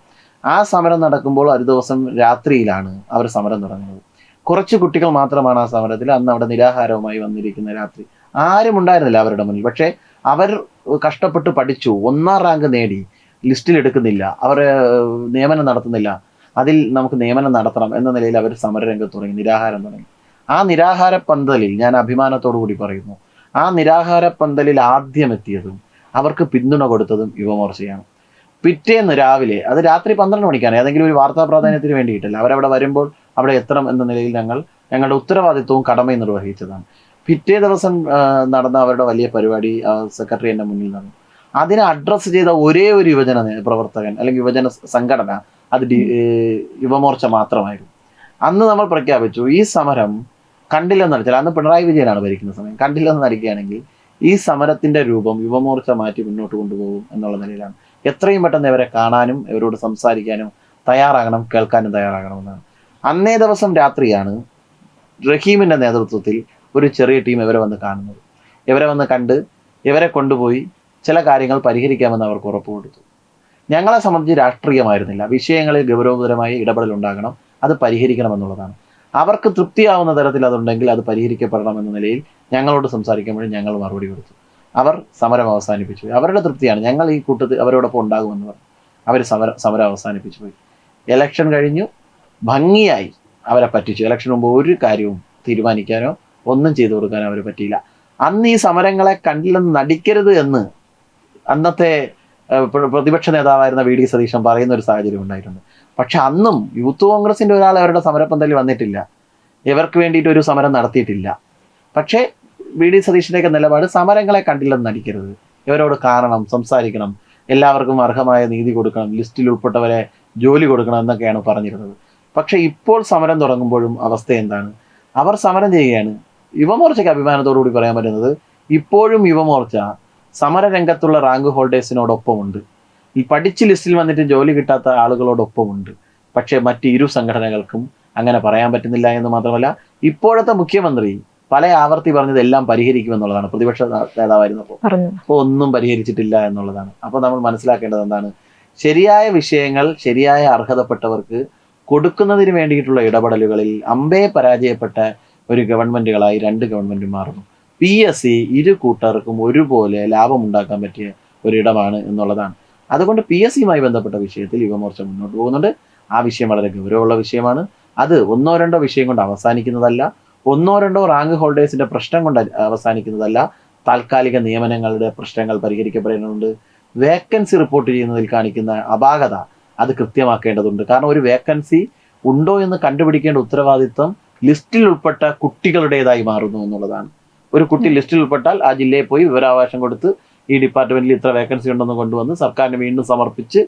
ആ സമരം നടക്കുമ്പോൾ ഒരു ദിവസം രാത്രിയിലാണ് അവർ സമരം തുടങ്ങുന്നത്. കുറച്ച് കുട്ടികൾ മാത്രമാണ് ആ സമരത്തിൽ അന്ന് അവിടെ നിരാഹാരവുമായി വന്നിരിക്കുന്ന രാത്രി. ആരും ഉണ്ടായിരുന്നില്ല അവരുടെ മുന്നിൽ. പക്ഷേ അവർ കഷ്ടപ്പെട്ട് പഠിച്ചു, 1-ാം റാങ്ക് നേടി, ലിസ്റ്റിൽ എടുക്കുന്നില്ല, അവർ നിയമനം നടത്തുന്നില്ല, അതിൽ നമുക്ക് നിയമനം നടത്തണം എന്ന നിലയിൽ അവർ സമരരംഗത്ത് തുടങ്ങി, നിരാഹാരം തുടങ്ങി. ആ നിരാഹാര പന്തലിൽ ഞാൻ അഭിമാനത്തോടു കൂടി പറയുന്നു, ആ നിരാഹാര പന്തലിൽ ആദ്യം എത്തിയതും അവർക്ക് പിന്തുണ കൊടുത്തതും യുവമോർച്ചയാണ്. പിറ്റേന്ന് രാവിലെ, അത് രാത്രി 12 മണിക്കാണ്, ഏതെങ്കിലും ഒരു വാർത്താ പ്രാധാന്യത്തിന് വേണ്ടിയിട്ടല്ല, അവരവിടെ വരുമ്പോൾ അവിടെ എത്തണം എന്ന നിലയിൽ ഞങ്ങളുടെ ഉത്തരവാദിത്വവും കടമയും നിർവഹിച്ചതാണ്. പിറ്റേ ദിവസം നടന്ന അവരുടെ വലിയ പരിപാടി സെക്രട്ടറി എൻ്റെ മുന്നിൽ നടന്നു. അതിനെ അഡ്രസ്സ് ചെയ്ത ഒരേ ഒരു യുവജന പ്രവർത്തകൻ അല്ലെങ്കിൽ യുവജന സംഘടന അത് യുവമോർച്ച മാത്രമായിരുന്നു. അന്ന് നമ്മൾ പ്രഖ്യാപിച്ചു, ഈ സമരം കണ്ടില്ലെന്ന് നടിച്ചാൽ, അന്ന് പിണറായി വിജയനാണ് ഭരിക്കുന്ന സമയം, കണ്ടില്ലെന്ന് നടിക്കുകയാണെങ്കിൽ ഈ സമരത്തിൻ്റെ രൂപം യുവമോർച്ച മാറ്റി മുന്നോട്ട് കൊണ്ടുപോകും എന്നുള്ള നിലയിലാണ്. എത്രയും പെട്ടെന്ന് ഇവരെ കാണാനും ഇവരോട് സംസാരിക്കാനും തയ്യാറാകണം, കേൾക്കാനും തയ്യാറാകണമെന്നാണ്. അന്നേ ദിവസം രാത്രിയാണ് റഹീമിൻ്റെ നേതൃത്വത്തിൽ ഒരു ചെറിയ ടീം ഇവരെ വന്ന് കാണുന്നത്. ഇവരെ വന്ന് കണ്ട് ഇവരെ കൊണ്ടുപോയി ചില കാര്യങ്ങൾ പരിഹരിക്കാമെന്ന് അവർക്ക് ഉറപ്പ് കൊടുത്തു. ഞങ്ങളെ സംബന്ധിച്ച് രാഷ്ട്രീയമായിരുന്നില്ല, വിഷയങ്ങളിൽ ഗൗരവതരമായ ഇടപെടൽ ഉണ്ടാകണം, അത് പരിഹരിക്കണമെന്നുള്ളതാണ്. അവർക്ക് തൃപ്തിയാവുന്ന തരത്തിൽ അതുണ്ടെങ്കിൽ അത് പരിഹരിക്കപ്പെടണമെന്ന നിലയിൽ ഞങ്ങളോട് സംസാരിക്കുമ്പോഴും ഞങ്ങൾ മറുപടി കൊടുത്തു. അവർ സമരം അവസാനിപ്പിച്ചു. അവരുടെ തൃപ്തിയാണ്, ഞങ്ങൾ ഈ കൂട്ടത്തിൽ അവരോടൊപ്പം ഉണ്ടാകുമെന്ന് പറഞ്ഞു.
അവർ സമരം അവസാനിപ്പിച്ചു പോയി. ഇലക്ഷൻ കഴിഞ്ഞു, ഭംഗിയായി അവരെ പറ്റിച്ചു. ഇലക്ഷൻ മുമ്പ് ഒരു കാര്യവും തീരുമാനിക്കാനോ ഒന്നും ചെയ്തു കൊടുക്കാനോ അവർ പറ്റിയില്ല. അന്ന് ഈ സമരങ്ങളെ കണ്ടില്ലെന്ന് നടിക്കരുത് എന്ന് അന്നത്തെ പ്രതിപക്ഷ നേതാവായിരുന്ന വി ഡി സതീശൻ പറയുന്ന ഒരു സാഹചര്യം ഉണ്ടായിട്ടുണ്ട്. പക്ഷെ അന്നും യൂത്ത് കോൺഗ്രസിന്റെ ഒരാൾ അവരുടെ സമരപ്പന്തലിൽ വന്നിട്ടില്ല, ഇവർക്ക് വേണ്ടിയിട്ട് ഒരു സമരം നടത്തിയിട്ടില്ല. പക്ഷേ വി ഡി സതീശൻ്റെയൊക്കെ നിലപാട് സമരങ്ങളെ കണ്ടില്ലെന്ന് നടിക്കരുത്, ഇവരോട് കാണണം, സംസാരിക്കണം, എല്ലാവർക്കും അർഹമായ നീതി കൊടുക്കണം, ലിസ്റ്റിൽ ഉൾപ്പെട്ടവരെ ജോലി കൊടുക്കണം എന്നൊക്കെയാണ് പറഞ്ഞിരുന്നത്. പക്ഷെ ഇപ്പോൾ സമരം തുടങ്ങുമ്പോഴും അവസ്ഥ എന്താണ്? അവർ സമരം ചെയ്യുകയാണ്. യുവമോർച്ചയ്ക്ക് അഭിമാനത്തോടുകൂടി പറയാൻ പറ്റുന്നത് ഇപ്പോഴും യുവമോർച്ച സമരരംഗത്തുള്ള റാങ്ക് ഹോൾഡേഴ്സിനോടൊപ്പമുണ്ട്, ഈ പഠിച്ച് ലിസ്റ്റിൽ വന്നിട്ട് ജോലി കിട്ടാത്ത ആളുകളോടൊപ്പമുണ്ട്. പക്ഷേ മറ്റ് ഇരു സംഘടനകൾക്കും അങ്ങനെ പറയാൻ പറ്റുന്നില്ല എന്ന് മാത്രമല്ല, ഇപ്പോഴത്തെ മുഖ്യമന്ത്രി പല ആവർത്തി പറഞ്ഞത് എല്ലാം പരിഹരിക്കുമെന്നുള്ളതാണ്. പ്രതിപക്ഷ നേതാവായിരുന്നപ്പോൾ അപ്പോൾ ഒന്നും പരിഹരിച്ചിട്ടില്ല എന്നുള്ളതാണ്. അപ്പോൾ നമ്മൾ മനസ്സിലാക്കേണ്ടത് എന്താണ്? ശരിയായ വിഷയങ്ങൾ ശരിയായ അർഹതപ്പെട്ടവർക്ക് കൊടുക്കുന്നതിന് വേണ്ടിയിട്ടുള്ള ഇടപെടലുകളിൽ അമ്പേ പരാജയപ്പെട്ട ഒരു ഗവൺമെന്റുകളായി രണ്ട് ഗവൺമെന്റും മാറുന്നു. PSC ഇരു കൂട്ടർക്കും ഒരുപോലെ ലാഭമുണ്ടാക്കാൻ പറ്റിയ ഒരിടമാണ് എന്നുള്ളതാണ്. അതുകൊണ്ട് PSCയുമായി ബന്ധപ്പെട്ട വിഷയത്തിൽ യുവമോർച്ച മുന്നോട്ട് പോകുന്നുണ്ട്. ആ വിഷയം വളരെ ഗൗരവമുള്ള വിഷയമാണ്. അത് ഒന്നോ രണ്ടോ വിഷയം കൊണ്ട് അവസാനിക്കുന്നതല്ല, ഒന്നോ രണ്ടോ റാങ്ക് ഹോൾഡേഴ്സിന്റെ പ്രശ്നം കൊണ്ട് അവസാനിക്കുന്നതല്ല. താൽക്കാലിക നിയമനങ്ങളുടെ പ്രശ്നങ്ങൾ പരിഹരിക്കപ്പെടേണ്ടതുണ്ട്. വേക്കൻസി റിപ്പോർട്ട് ചെയ്യുന്നതിൽ കാണിക്കുന്ന അപാകത അത് കൃത്യമാക്കേണ്ടതുണ്ട്. കാരണം ഒരു വേക്കൻസി ഉണ്ടോ എന്ന് കണ്ടുപിടിക്കേണ്ട ഉത്തരവാദിത്വം ലിസ്റ്റിൽ ഉൾപ്പെട്ട കുട്ടികളുടേതായി മാറുന്നു എന്നുള്ളതാണ്. ഒരു കുട്ടി ലിസ്റ്റിൽ ഉൾപ്പെട്ടാൽ ആ ജില്ലയിൽ പോയി വിവരാവകാശം കൊടുത്ത് ഈ ഡിപ്പാർട്ട്മെന്റിൽ ഇത്ര വേക്കൻസി ഉണ്ടെന്ന് കൊണ്ടുവന്ന് സർക്കാരിന് വീണ്ടും സമർപ്പിച്ച്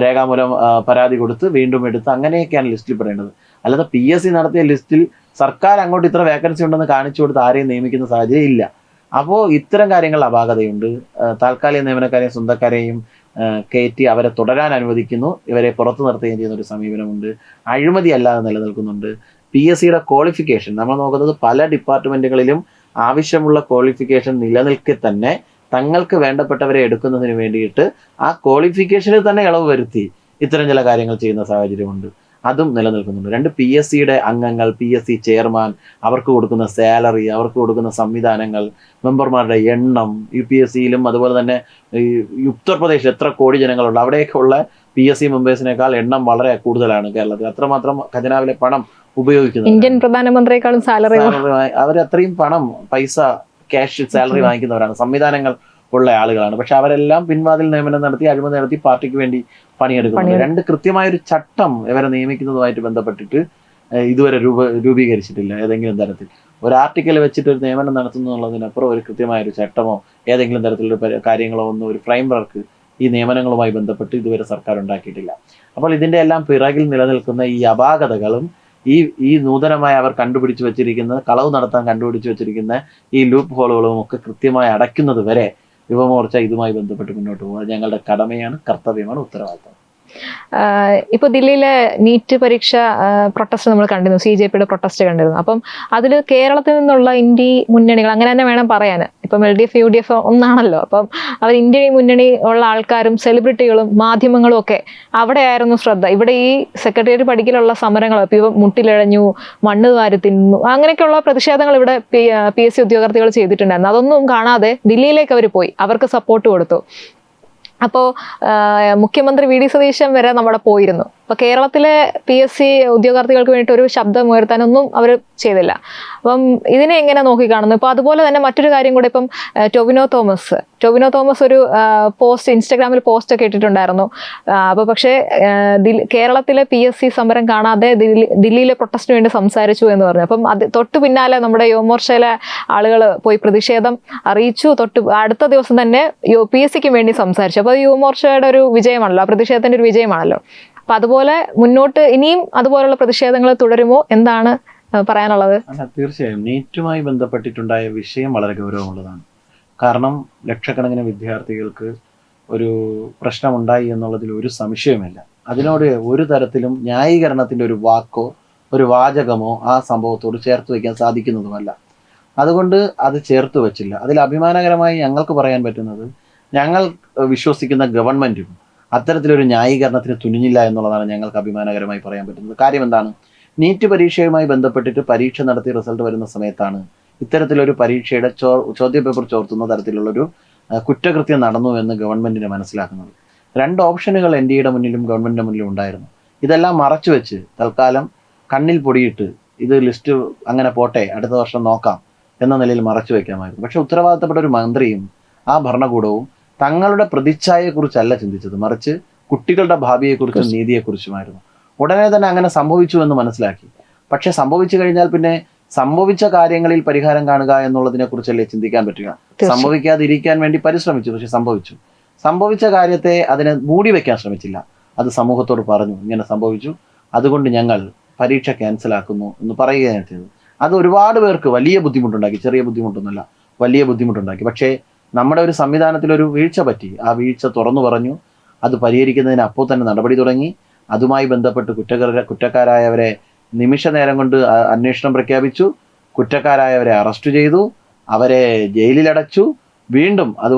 രേഖാമൂലം പരാതി കൊടുത്ത് വീണ്ടും എടുത്ത് അങ്ങനെയൊക്കെയാണ് ലിസ്റ്റിൽ പെടേണ്ടത്. അല്ലാതെ PSC നടത്തിയ ലിസ്റ്റിൽ സർക്കാർ അങ്ങോട്ട് ഇത്ര വേക്കൻസി ഉണ്ടെന്ന് കാണിച്ചു കൊടുത്ത് ആരെയും നിയമിക്കുന്ന സാഹചര്യം ഇല്ല. അപ്പോൾ ഇത്തരം കാര്യങ്ങൾ അപാകതയുണ്ട്. താൽക്കാലിക നിയമനക്കാരെയും സ്വന്തക്കാരെയും കയറ്റി അവരെ തുടരാൻ അനുവദിക്കുന്നു, ഇവരെ പുറത്തു നിർത്തുകയും ചെയ്യുന്ന ഒരു സമീപനമുണ്ട്. അഴിമതി അല്ലാതെ നിലനിൽക്കുന്നുണ്ട്. PSCയുടെ ക്വാളിഫിക്കേഷൻ നമ്മൾ നോക്കുന്നത് പല ഡിപ്പാർട്ട്മെന്റുകളിലും ആവശ്യമുള്ള ക്വാളിഫിക്കേഷൻ നിലനിൽക്കെ തന്നെ തങ്ങൾക്ക് വേണ്ടപ്പെട്ടവരെ എടുക്കുന്നതിന് വേണ്ടിയിട്ട് ആ ക്വാളിഫിക്കേഷനിൽ തന്നെ ഇളവ് വരുത്തി ഇത്തരം ചില കാര്യങ്ങൾ ചെയ്യുന്ന സാഹചര്യമുണ്ട്. അതും നിലനിൽക്കുന്നുണ്ട്. രണ്ട് PSCയുടെ അംഗങ്ങൾ, PSC ചെയർമാൻ, അവർക്ക് കൊടുക്കുന്ന സാലറി, അവർക്ക് കൊടുക്കുന്ന സംവിധാനങ്ങൾ, മെമ്പർമാരുടെ എണ്ണം, UPSCയിലും അതുപോലെ തന്നെ ഈ ഉത്തർപ്രദേശിൽ എത്ര കോടി ജനങ്ങളുണ്ട്, അവിടെയൊക്കെ ഉള്ള PSC മെമ്പേഴ്സിനേക്കാൾ എണ്ണം വളരെ കൂടുതലാണ് കേരളത്തിൽ. അത്രമാത്രം ഖജനാവിലെ പണം ഉപയോഗിക്കുന്നത്.
ഇന്ത്യൻ പ്രധാനമന്ത്രിയെക്കാളും സാലറി
അവർ അത്രയും പൈസ ക്യാഷ് സാലറി വാങ്ങിക്കുന്നവരാണ്, സംവിധാനങ്ങൾ ഉള്ള ആളുകളാണ്. പക്ഷെ അവരെല്ലാം പിൻവാതിൽ നിയമനം നടത്തി അഴിമതി നടത്തി പാർട്ടിക്ക് വേണ്ടി പണിയെടുക്കുന്നു. രണ്ട് കൃത്യമായൊരു ചട്ടം ഇവരെ നിയമിക്കുന്നതുമായിട്ട് ബന്ധപ്പെട്ടിട്ട് ഇതുവരെ രൂപീകരിച്ചിട്ടില്ല. ഏതെങ്കിലും തരത്തിൽ ഒരു ആർട്ടിക്കൽ വെച്ചിട്ട് ഒരു നിയമനം നടത്തുന്നു എന്നുള്ളതിനപ്പുറം ഒരു കൃത്യമായൊരു ചട്ടമോ ഏതെങ്കിലും തരത്തിലുള്ള കാര്യങ്ങളോ ഒന്നും, ഒരു ഫ്രെയിം വർക്ക് ഈ നിയമനങ്ങളുമായി ബന്ധപ്പെട്ട് ഇതുവരെ സർക്കാർ ഉണ്ടാക്കിയിട്ടില്ല. അപ്പോൾ ഇതിന്റെ എല്ലാം പിറകിൽ നിലനിൽക്കുന്ന ഈ അപാകതകളും ഈ നൂതനമായി അവർ കണ്ടുപിടിച്ച് വെച്ചിരിക്കുന്ന, കളവ് നടത്താൻ കണ്ടുപിടിച്ച് വെച്ചിരിക്കുന്ന ഈ ലൂപ്പ് ഹോളുകളും ഒക്കെ കൃത്യമായി അടയ്ക്കുന്നത് വരെ യുവമോർച്ച ഇതുമായി ബന്ധപ്പെട്ട് മുന്നോട്ട് പോകുക ഞങ്ങളുടെ കടമയാണ്, കർത്തവ്യമാണ്, ഉത്തരവാദിത്തം.
ഇപ്പോൾ ദില്ലിയിലെ നീറ്റ് പരീക്ഷ പ്രൊട്ടസ്റ്റ് നമ്മൾ കണ്ടിരുന്നു, CJPയുടെ പ്രൊട്ടസ്റ്റ് കണ്ടിരുന്നു. അപ്പം അതിൽ കേരളത്തിൽ നിന്നുള്ള ഇന്ത്യ മുന്നണികൾ, അങ്ങനെ തന്നെ വേണം പറയാൻ, ഇപ്പം LDF UDF ഒന്നാണല്ലോ, അപ്പം അവർ ഇന്ത്യ മുന്നണി ഉള്ള ആൾക്കാരും സെലിബ്രിറ്റികളും മാധ്യമങ്ങളും ഒക്കെ അവിടെയായിരുന്നു ശ്രദ്ധ. ഇവിടെ ഈ സെക്രട്ടേറിയറ്റ് പടിക്കലുള്ള സമരങ്ങൾ, ഇപ്പം മുട്ടിലിഴഞ്ഞു, മണ്ണ് വാരി തിന്നു, അങ്ങനെയൊക്കെയുള്ള പ്രതിഷേധങ്ങൾ ഇവിടെ PSC ഉദ്യോഗാർത്ഥികൾ ചെയ്തിട്ടുണ്ടായിരുന്നു. അതൊന്നും കാണാതെ ദില്ലിയിലേക്ക് അവർ പോയി, അവർക്ക് സപ്പോർട്ട് കൊടുത്തു. അപ്പോൾ മുഖ്യമന്ത്രി VD സതീശൻ വരെ നമ്മുടെ പോയിരുന്നു. അപ്പോൾ കേരളത്തിലെ PSC ഉദ്യോഗാർത്ഥികൾക്ക് വേണ്ടിയിട്ട് ഒരു ശബ്ദം ഉയർത്താനൊന്നും അവർ ചെയ്തില്ല. അപ്പം ഇതിനെ എങ്ങനെ നോക്കിക്കാണുന്നു? ഇപ്പോൾ അതുപോലെ തന്നെ മറ്റൊരു കാര്യം കൂടെ, ഇപ്പം ടൊവിനോ തോമസ് ഒരു ഇൻസ്റ്റാഗ്രാമിൽ പോസ്റ്റ് ഒക്കെ ഇട്ടിട്ടുണ്ടായിരുന്നു. അപ്പോൾ പക്ഷേ കേരളത്തിലെ PSC സമരം കാണാതെ ദില്ലിയിലെ പ്രൊട്ടസ്റ്റിന് വേണ്ടി സംസാരിച്ചു എന്ന് പറഞ്ഞു. അപ്പം അത് തൊട്ട് പിന്നാലെ നമ്മുടെ യുവമോർച്ചയിലെ ആളുകൾ പോയി പ്രതിഷേധം അറിയിച്ചു. അടുത്ത ദിവസം തന്നെ PSCക്ക് വേണ്ടി സംസാരിച്ചു. അപ്പോൾ യുവമോർച്ചയുടെ ഒരു വിജയമാണല്ലോ, പ്രതിഷേധത്തിന്റെ ഒരു വിജയമാണല്ലോ. അപ്പൊ അതുപോലെ മുന്നോട്ട് ഇനിയും അതുപോലുള്ള പ്രതിഷേധങ്ങൾ തുടരുമോ, എന്താണ് പറയാനുള്ളത്?
തീർച്ചയായും നീറ്റുമായി ബന്ധപ്പെട്ടിട്ടുണ്ടായ വിഷയം വളരെ ഗൗരവമുള്ളതാണ്. കാരണം ലക്ഷക്കണക്കിന് വിദ്യാർത്ഥികൾക്ക് ഒരു പ്രശ്നമുണ്ടായി എന്നുള്ളതിൽ ഒരു സംശയവുമില്ല. അതിനോട് ഒരു തരത്തിലും ന്യായീകരണത്തിന്റെ ഒരു വാക്കോ ഒരു വാചകമോ ആ സംഭവത്തോട് ചേർത്ത് വയ്ക്കാൻ സാധിക്കുന്നതുമല്ല. അതുകൊണ്ട് അത് ചേർത്ത് വെച്ചില്ല. അതിൽ അഭിമാനകരമായി ഞങ്ങൾക്ക് പറയാൻ പറ്റുന്നത്, ഞങ്ങൾ വിശ്വസിക്കുന്ന ഗവൺമെന്റും അത്തരത്തിലൊരു ന്യായീകരണത്തിന് തുനിഞ്ഞില്ല എന്നുള്ളതാണ് ഞങ്ങൾക്ക് അഭിമാനകരമായി പറയാൻ പറ്റുന്നത്. കാര്യം എന്താണ്? നീറ്റ് പരീക്ഷയുമായി ബന്ധപ്പെട്ടിട്ട് പരീക്ഷ നടത്തി റിസൾട്ട് വരുന്ന സമയത്താണ് ഇത്തരത്തിലൊരു പരീക്ഷയുടെ ചോദ്യപേപ്പർ ചോർത്തുന്ന തരത്തിലുള്ളൊരു കുറ്റകൃത്യം നടന്നു എന്ന് ഗവൺമെന്റിനെ മനസ്സിലാക്കുന്നത്. 2 ഓപ്ഷനുകൾ NDAയുടെ മുന്നിലും ഗവൺമെന്റിന്റെ മുന്നിലും ഉണ്ടായിരുന്നു. ഇതെല്ലാം മറച്ചു വെച്ച് തൽക്കാലം കണ്ണിൽ പൊടിയിട്ട് ഇത് ലിസ്റ്റ് അങ്ങനെ പോട്ടെ, അടുത്ത വർഷം നോക്കാം എന്ന നിലയിൽ മറച്ചു വെക്കാമായിരുന്നു. പക്ഷെ ഉത്തരവാദിത്തപ്പെട്ട ഒരു മന്ത്രിയും ആ ഭരണകൂടവും തങ്ങളുടെ പ്രതിച്ഛായയെക്കുറിച്ചല്ല ചിന്തിച്ചത്, മറിച്ച് കുട്ടികളുടെ ഭാവിയെക്കുറിച്ചും നീതിയെക്കുറിച്ചുമായിരുന്നു. ഉടനെ തന്നെ അങ്ങനെ സംഭവിച്ചു എന്ന് മനസ്സിലാക്കി. പക്ഷെ സംഭവിച്ചു കഴിഞ്ഞാൽ പിന്നെ സംഭവിച്ച കാര്യങ്ങളിൽ പരിഹാരം കാണുക എന്നുള്ളതിനെ കുറിച്ചല്ലേ ചിന്തിക്കാൻ പറ്റുക. സംഭവിക്കാതിരിക്കാൻ വേണ്ടി പരിശ്രമിച്ചു, പക്ഷെ സംഭവിച്ച കാര്യത്തെ അതിനെ മൂടി വെക്കാൻ ശ്രമിച്ചില്ല. അത് സമൂഹത്തോട് പറഞ്ഞു, ഇങ്ങനെ സംഭവിച്ചു, അതുകൊണ്ട് ഞങ്ങൾ പരീക്ഷ ക്യാൻസലാക്കുന്നു എന്ന് പറയുകയാണ് ചെയ്തത്. അത് ഒരുപാട് പേർക്ക് വലിയ ബുദ്ധിമുട്ടുണ്ടാക്കി, ചെറിയ ബുദ്ധിമുട്ടൊന്നുമല്ല, വലിയ ബുദ്ധിമുട്ടുണ്ടാക്കി. പക്ഷേ നമ്മുടെ ഒരു സംവിധാനത്തിൽ ഒരു വീഴ്ച പറ്റി. ആ വീഴ്ച തുറന്നു പറഞ്ഞു, അത് പരിഹരിക്കുന്നതിന് അപ്പോൾ തന്നെ നടപടി തുടങ്ങി. അതുമായി ബന്ധപ്പെട്ട് കുറ്റക്കാരായവരെ നിമിഷ നേരം കൊണ്ട് അന്വേഷണം പ്രഖ്യാപിച്ചു, കുറ്റക്കാരായവരെ അറസ്റ്റ് ചെയ്തു, അവരെ ജയിലിലടച്ചു. വീണ്ടും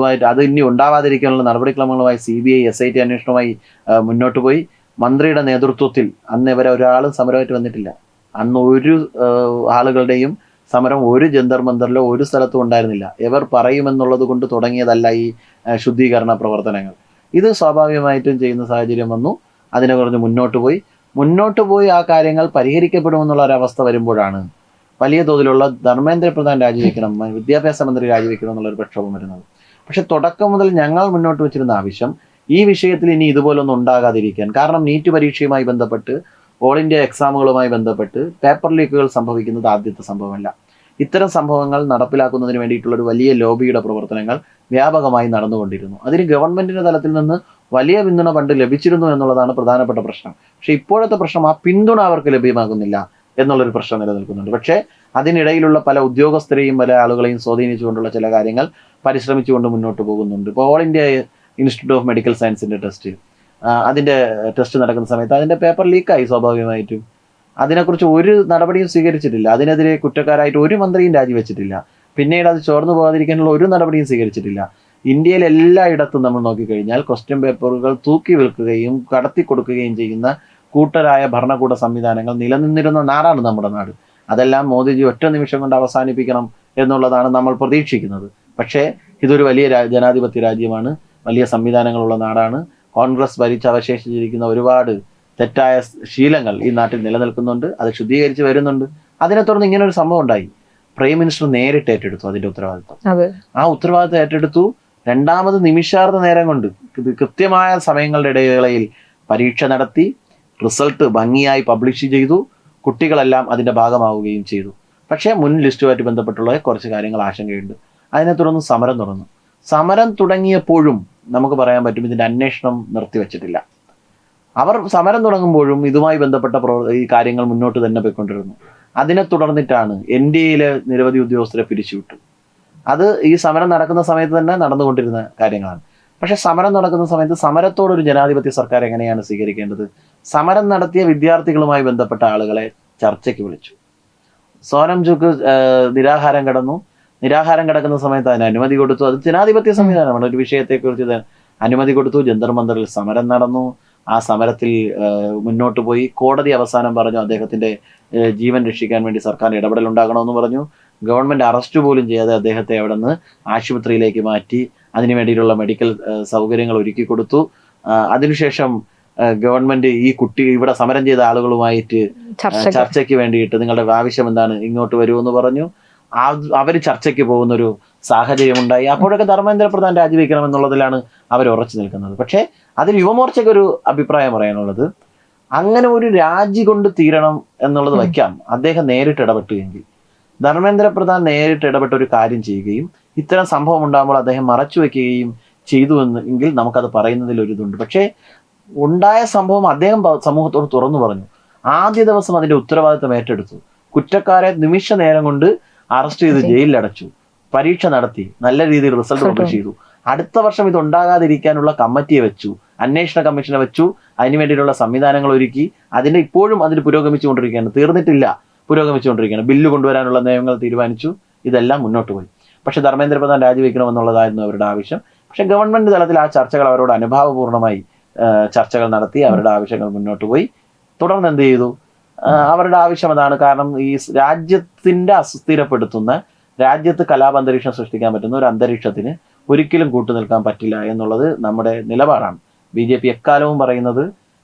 അത് ഇനി ഉണ്ടാവാതിരിക്കാനുള്ള നടപടിക്രമങ്ങളുമായി CBI SIT അന്വേഷണവുമായി മുന്നോട്ട് പോയി. മന്ത്രിയുടെ നേതൃത്വത്തിൽ അന്ന് ഇവരെ ഒരാളും സമരമായിട്ട് വന്നിട്ടില്ല. അന്ന് ഒരു ആളുകളുടെയും സമരം ഒരു ജന്തർ മന്ദറിലോ ഒരു സ്ഥലത്തും ഉണ്ടായിരുന്നില്ല. ഇവർ പറയുമെന്നുള്ളത് കൊണ്ട് തുടങ്ങിയതല്ല ഈ ശുദ്ധീകരണ പ്രവർത്തനങ്ങൾ. ഇത് സ്വാഭാവികമായിട്ടും ചെയ്യുന്ന സാഹചര്യം വന്നു. അതിനെ കുറിച്ച് മുന്നോട്ട് പോയി ആ കാര്യങ്ങൾ പരിഹരിക്കപ്പെടുമെന്നുള്ള ഒരവസ്ഥ വരുമ്പോഴാണ് വലിയ തോതിലുള്ള ധർമ്മേന്ദ്ര പ്രധാൻ രാജിവെക്കണം, വിദ്യാഭ്യാസ മന്ത്രി രാജിവെക്കണം എന്നുള്ളൊരു പ്രക്ഷോഭം വരുന്നത്. പക്ഷെ തുടക്കം മുതൽ ഞങ്ങൾ മുന്നോട്ട് വെച്ചിരുന്ന ആവശ്യം ഈ വിഷയത്തിൽ ഇനി ഇതുപോലൊന്നും ഉണ്ടാകാതിരിക്കാൻ. കാരണം നീറ്റ് പരീക്ഷയുമായി ബന്ധപ്പെട്ട്, ഓൾ ഇന്ത്യ എക്സാമുകളുമായി ബന്ധപ്പെട്ട് പേപ്പർ ലീക്കുകൾ സംഭവിക്കുന്നത് ആദ്യത്തെ സംഭവമല്ല. ഇത്തരം സംഭവങ്ങൾ നടപ്പിലാക്കുന്നതിന് വേണ്ടിയിട്ടുള്ളൊരു വലിയ ലോബിയുടെ പ്രവർത്തനങ്ങൾ വ്യാപകമായി നടന്നുകൊണ്ടിരുന്നു. അതിന് ഗവൺമെന്റിന്റെ തലത്തിൽ നിന്ന് വലിയ പിന്തുണ പണ്ട് ലഭിച്ചിരുന്നു എന്നുള്ളതാണ് പ്രധാനപ്പെട്ട പ്രശ്നം. പക്ഷെ ഇപ്പോഴത്തെ പ്രശ്നം ആ പിന്തുണ അവർക്ക് ലഭ്യമാകുന്നില്ല എന്നുള്ളൊരു പ്രശ്നം നിലനിൽക്കുന്നുണ്ട്. പക്ഷേ അതിനിടയിലുള്ള പല ഉദ്യോഗസ്ഥരെയും പല ആളുകളെയും സ്വാധീനിച്ചുകൊണ്ടുള്ള ചില കാര്യങ്ങൾ പരിശ്രമിച്ചുകൊണ്ട് മുന്നോട്ട് പോകുന്നുണ്ട്. ഇപ്പോൾ all India institute of medical സയൻസിന്റെ അതിന്റെ ടെസ്റ്റ് നടക്കുന്ന സമയത്ത് അതിന്റെ പേപ്പർ ലീക്കായി. സ്വാഭാവികമായിട്ടും അതിനെക്കുറിച്ച് ഒരു നടപടിയും സ്വീകരിച്ചിട്ടില്ല. അതിനെതിരെ കുറ്റക്കാരായിട്ട് ഒരു മന്ത്രിയും രാജിവെച്ചിട്ടില്ല. പിന്നീട് അത് ചോർന്നു പോകാതിരിക്കാനുള്ള ഒരു നടപടിയും സ്വീകരിച്ചിട്ടില്ല. ഇന്ത്യയിൽ എല്ലായിടത്തും നമ്മൾ നോക്കിക്കഴിഞ്ഞാൽ ക്വസ്റ്റ്യൻ പേപ്പറുകൾ തൂക്കി വിൽക്കുകയും കടത്തി കൊടുക്കുകയും ചെയ്യുന്ന കൂട്ടരായ ഭരണകൂട സംവിധാനങ്ങൾ നിലനിന്നിരുന്ന നാടാണ് നമ്മുടെ നാട്. അതെല്ലാം മോദിജി ഒറ്റ നിമിഷം കൊണ്ട് അവസാനിപ്പിക്കണം എന്നുള്ളതാണ് നമ്മൾ പ്രതീക്ഷിക്കുന്നത്. പക്ഷേ ഇതൊരു വലിയ ജനാധിപത്യ രാജ്യമാണ്, വലിയ സംവിധാനങ്ങളുള്ള നാടാണ്. കോൺഗ്രസ് ഭരിച്ച് അവശേഷിച്ചിരിക്കുന്ന ഒരുപാട് തെറ്റായ ശീലങ്ങൾ ഈ നാട്ടിൽ നിലനിൽക്കുന്നുണ്ട്. അത് ശുദ്ധീകരിച്ച് വരുന്നുണ്ട്. അതിനെ തുടർന്ന് ഇങ്ങനെ ഒരു സംഭവം ഉണ്ടായി. പ്രൈം മിനിസ്റ്റർ നേരിട്ട് ഏറ്റെടുത്തു അതിന്റെ ഉത്തരവാദിത്വം. ആ ഉത്തരവാദിത്വം ഏറ്റെടുത്തു. രണ്ടാമത് നിമിഷാർദ്ധ നേരം കൊണ്ട് കൃത്യമായ സമയങ്ങളുടെ ഇടവേളയിൽ പരീക്ഷ നടത്തി, റിസൾട്ട് ഭംഗിയായി പബ്ലിഷ് ചെയ്തു. കുട്ടികളെല്ലാം അതിന്റെ ഭാഗമാവുകയും ചെയ്തു. പക്ഷേ മുൻ ലിസ്റ്റുമായിട്ട് ബന്ധപ്പെട്ടുള്ള കുറച്ച് കാര്യങ്ങൾ ആശങ്കയുണ്ട്. അതിനെ തുടർന്ന് സമരം തുടങ്ങിയപ്പോഴും നമുക്ക് പറയാൻ പറ്റും ഇതിന്റെ അന്വേഷണം നിർത്തിവെച്ചിട്ടില്ല. അവർ സമരം തുടങ്ങുമ്പോഴും ഇതുമായി ബന്ധപ്പെട്ട ഈ കാര്യങ്ങൾ മുന്നോട്ട് തന്നെ പോയിക്കൊണ്ടിരുന്നു. അതിനെ തുടർന്നിട്ടാണ് NDAയിലെ നിരവധി ഉദ്യോഗസ്ഥരെ പിരിച്ചുവിട്ടു. അത് ഈ സമരം നടക്കുന്ന സമയത്ത് തന്നെ നടന്നുകൊണ്ടിരുന്ന കാര്യങ്ങളാണ്. പക്ഷെ സമരം നടക്കുന്ന സമയത്ത് സമരത്തോടൊരു ജനാധിപത്യ സർക്കാർ എങ്ങനെയാണ് സ്വീകരിക്കേണ്ടത്? സമരം നടത്തിയ വിദ്യാർത്ഥികളുമായി ബന്ധപ്പെട്ട ആളുകളെ ചർച്ചയ്ക്ക് വിളിച്ചു. സോനം ജുക്ക് നിരാഹാരം കിടക്കുന്ന സമയത്ത് അതിന് അനുമതി കൊടുത്തു. അത് ജനാധിപത്യ സംവിധാനമാണ്. ഒരു വിഷയത്തെക്കുറിച്ച് അനുമതി കൊടുത്തു. ജന്തർ മന്ദറിൽ സമരം നടന്നു. ആ സമരത്തിൽ മുന്നോട്ട് പോയി. കോടതി അവസാനം പറഞ്ഞു അദ്ദേഹത്തിന്റെ ജീവൻ രക്ഷിക്കാൻ വേണ്ടി സർക്കാർ ഇടപെടൽ ഉണ്ടാകണമെന്ന് പറഞ്ഞു. ഗവൺമെന്റ് അറസ്റ്റ് പോലും ചെയ്യാതെ അദ്ദേഹത്തെ അവിടെ നിന്ന് ആശുപത്രിയിലേക്ക് മാറ്റി അതിനു വേണ്ടിയിട്ടുള്ള മെഡിക്കൽ സൗകര്യങ്ങൾ ഒരുക്കി കൊടുത്തു. അതിനുശേഷം ഗവൺമെന്റ് ഈ ഇവിടെ സമരം ചെയ്ത ആളുകളുമായിട്ട് ചർച്ചയ്ക്ക് വേണ്ടിയിട്ട് നിങ്ങളുടെ ആവശ്യം എന്താണ്, ഇങ്ങോട്ട് വരുമെന്ന് പറഞ്ഞു. അവർ ചർച്ചയ്ക്ക് പോകുന്നൊരു സാഹചര്യം ഉണ്ടായി. അപ്പോഴൊക്കെ ധർമ്മേന്ദ്ര പ്രധാൻ രാജിവെക്കണം എന്നുള്ളതിലാണ് അവർ ഉറച്ചു നിൽക്കുന്നത്. പക്ഷേ അതിൽ യുവമോർച്ചയ്ക്ക് ഒരു അഭിപ്രായം പറയാനുള്ളത്, അങ്ങനെ ഒരു രാജി കൊണ്ട് തീരണം എന്നുള്ളത് വയ്ക്കാം. അദ്ദേഹം നേരിട്ട് ഇടപെട്ടുവെങ്കിൽ, ധർമ്മേന്ദ്ര പ്രധാൻ നേരിട്ട് ഇടപെട്ട ഒരു കാര്യം ചെയ്യുകയും ഇത്തരം സംഭവം ഉണ്ടാകുമ്പോൾ അദ്ദേഹം മറച്ചു വെക്കുകയും ചെയ്തു എങ്കിൽ നമുക്കത് പറയുന്നതിൽ ഒരു ഇതുണ്ട്. പക്ഷേ ഉണ്ടായ സംഭവം അദ്ദേഹം സമൂഹത്തോട് തുറന്നു പറഞ്ഞു. ആദ്യ ദിവസം അതിന്റെ ഉത്തരവാദിത്തം ഏറ്റെടുത്തു. കുറ്റക്കാരെ നിമിഷ നേരം കൊണ്ട് അറസ്റ്റ് ചെയ്ത് ജയിലിലടച്ചു. പരീക്ഷ നടത്തി, നല്ല രീതിയിൽ റിസൾട്ട് പബ്ലിഷ് ചെയ്തു. അടുത്ത വർഷം ഇത് ഉണ്ടാകാതിരിക്കാനുള്ള കമ്മിറ്റിയെ വെച്ചു, അന്വേഷണ കമ്മീഷനെ വെച്ചു. അതിനു വേണ്ടിയിട്ടുള്ള സംവിധാനങ്ങൾ ഒരുക്കി. ഇപ്പോഴും അതിന് പുരോഗമിച്ചുകൊണ്ടിരിക്കുകയാണ്. തീർന്നിട്ടില്ല, പുരോഗമിച്ചുകൊണ്ടിരിക്കുകയാണ്. ബില്ല് കൊണ്ടുവരാനുള്ള നിയമങ്ങൾ തീരുമാനിച്ചു. ഇതെല്ലാം മുന്നോട്ട് പോയി. പക്ഷെ ധർമ്മേന്ദ്ര പ്രധാൻ രാജിവെക്കണമെന്നുള്ളതായിരുന്നു അവരുടെ ആവശ്യം. പക്ഷെ ഗവൺമെന്റ് തലത്തിൽ ആ ചർച്ചകൾ അവരോട് അനുഭാവപൂർണ്ണമായി ചർച്ചകൾ നടത്തി അവരുടെ ആവശ്യങ്ങൾ മുന്നോട്ട് പോയി. തുടർന്ന് എന്ത് ചെയ്തു? അവരുടെ ആവശ്യം അതാണ്. കാരണം ഈ രാജ്യത്തിന്റെ അസ്ഥിരപ്പെടുത്തുന്ന, രാജ്യത്ത് കലാപാന്തരീക്ഷം സൃഷ്ടിക്കാൻ പറ്റുന്ന ഒരു അന്തരീക്ഷത്തിന് ഒരിക്കലും കൂട്ടുനിൽക്കാൻ പറ്റില്ല എന്നുള്ളത് നമ്മുടെ നിലപാടാണ്. BJP എക്കാലവും പറയുന്നത്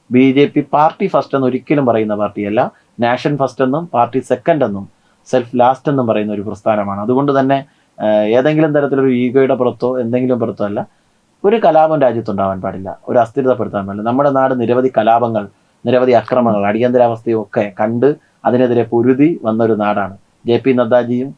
BJP പാർട്ടി ഫസ്റ്റ് എന്ന് ഒരിക്കലും പറയുന്ന പാർട്ടിയല്ല, നാഷൻ ഫസ്റ്റ് എന്നും പാർട്ടി സെക്കൻഡ് എന്നും സെൽഫ് ലാസ്റ്റ് എന്നും പറയുന്ന ഒരു പ്രസ്ഥാനമാണ്. അതുകൊണ്ട് തന്നെ ഏതെങ്കിലും തരത്തിലൊരു ഈഗോയുടെ പുറത്തോ എന്തെങ്കിലും പുറത്തോ അല്ല, ഒരു കലാപം രാജ്യത്തുണ്ടാവാൻ പാടില്ല, ഒരു അസ്ഥിരതപ്പെടുത്താൻ പാടില്ല. നമ്മുടെ നാട് നിരവധി കലാപങ്ങൾ, നിരവധി അക്രമങ്ങൾ, അടിയന്തരാവസ്ഥയും ഒക്കെ കണ്ട് അതിനെതിരെ പൊരുതി വന്നൊരു നാടാണ്. JP നദ്ദാജിയും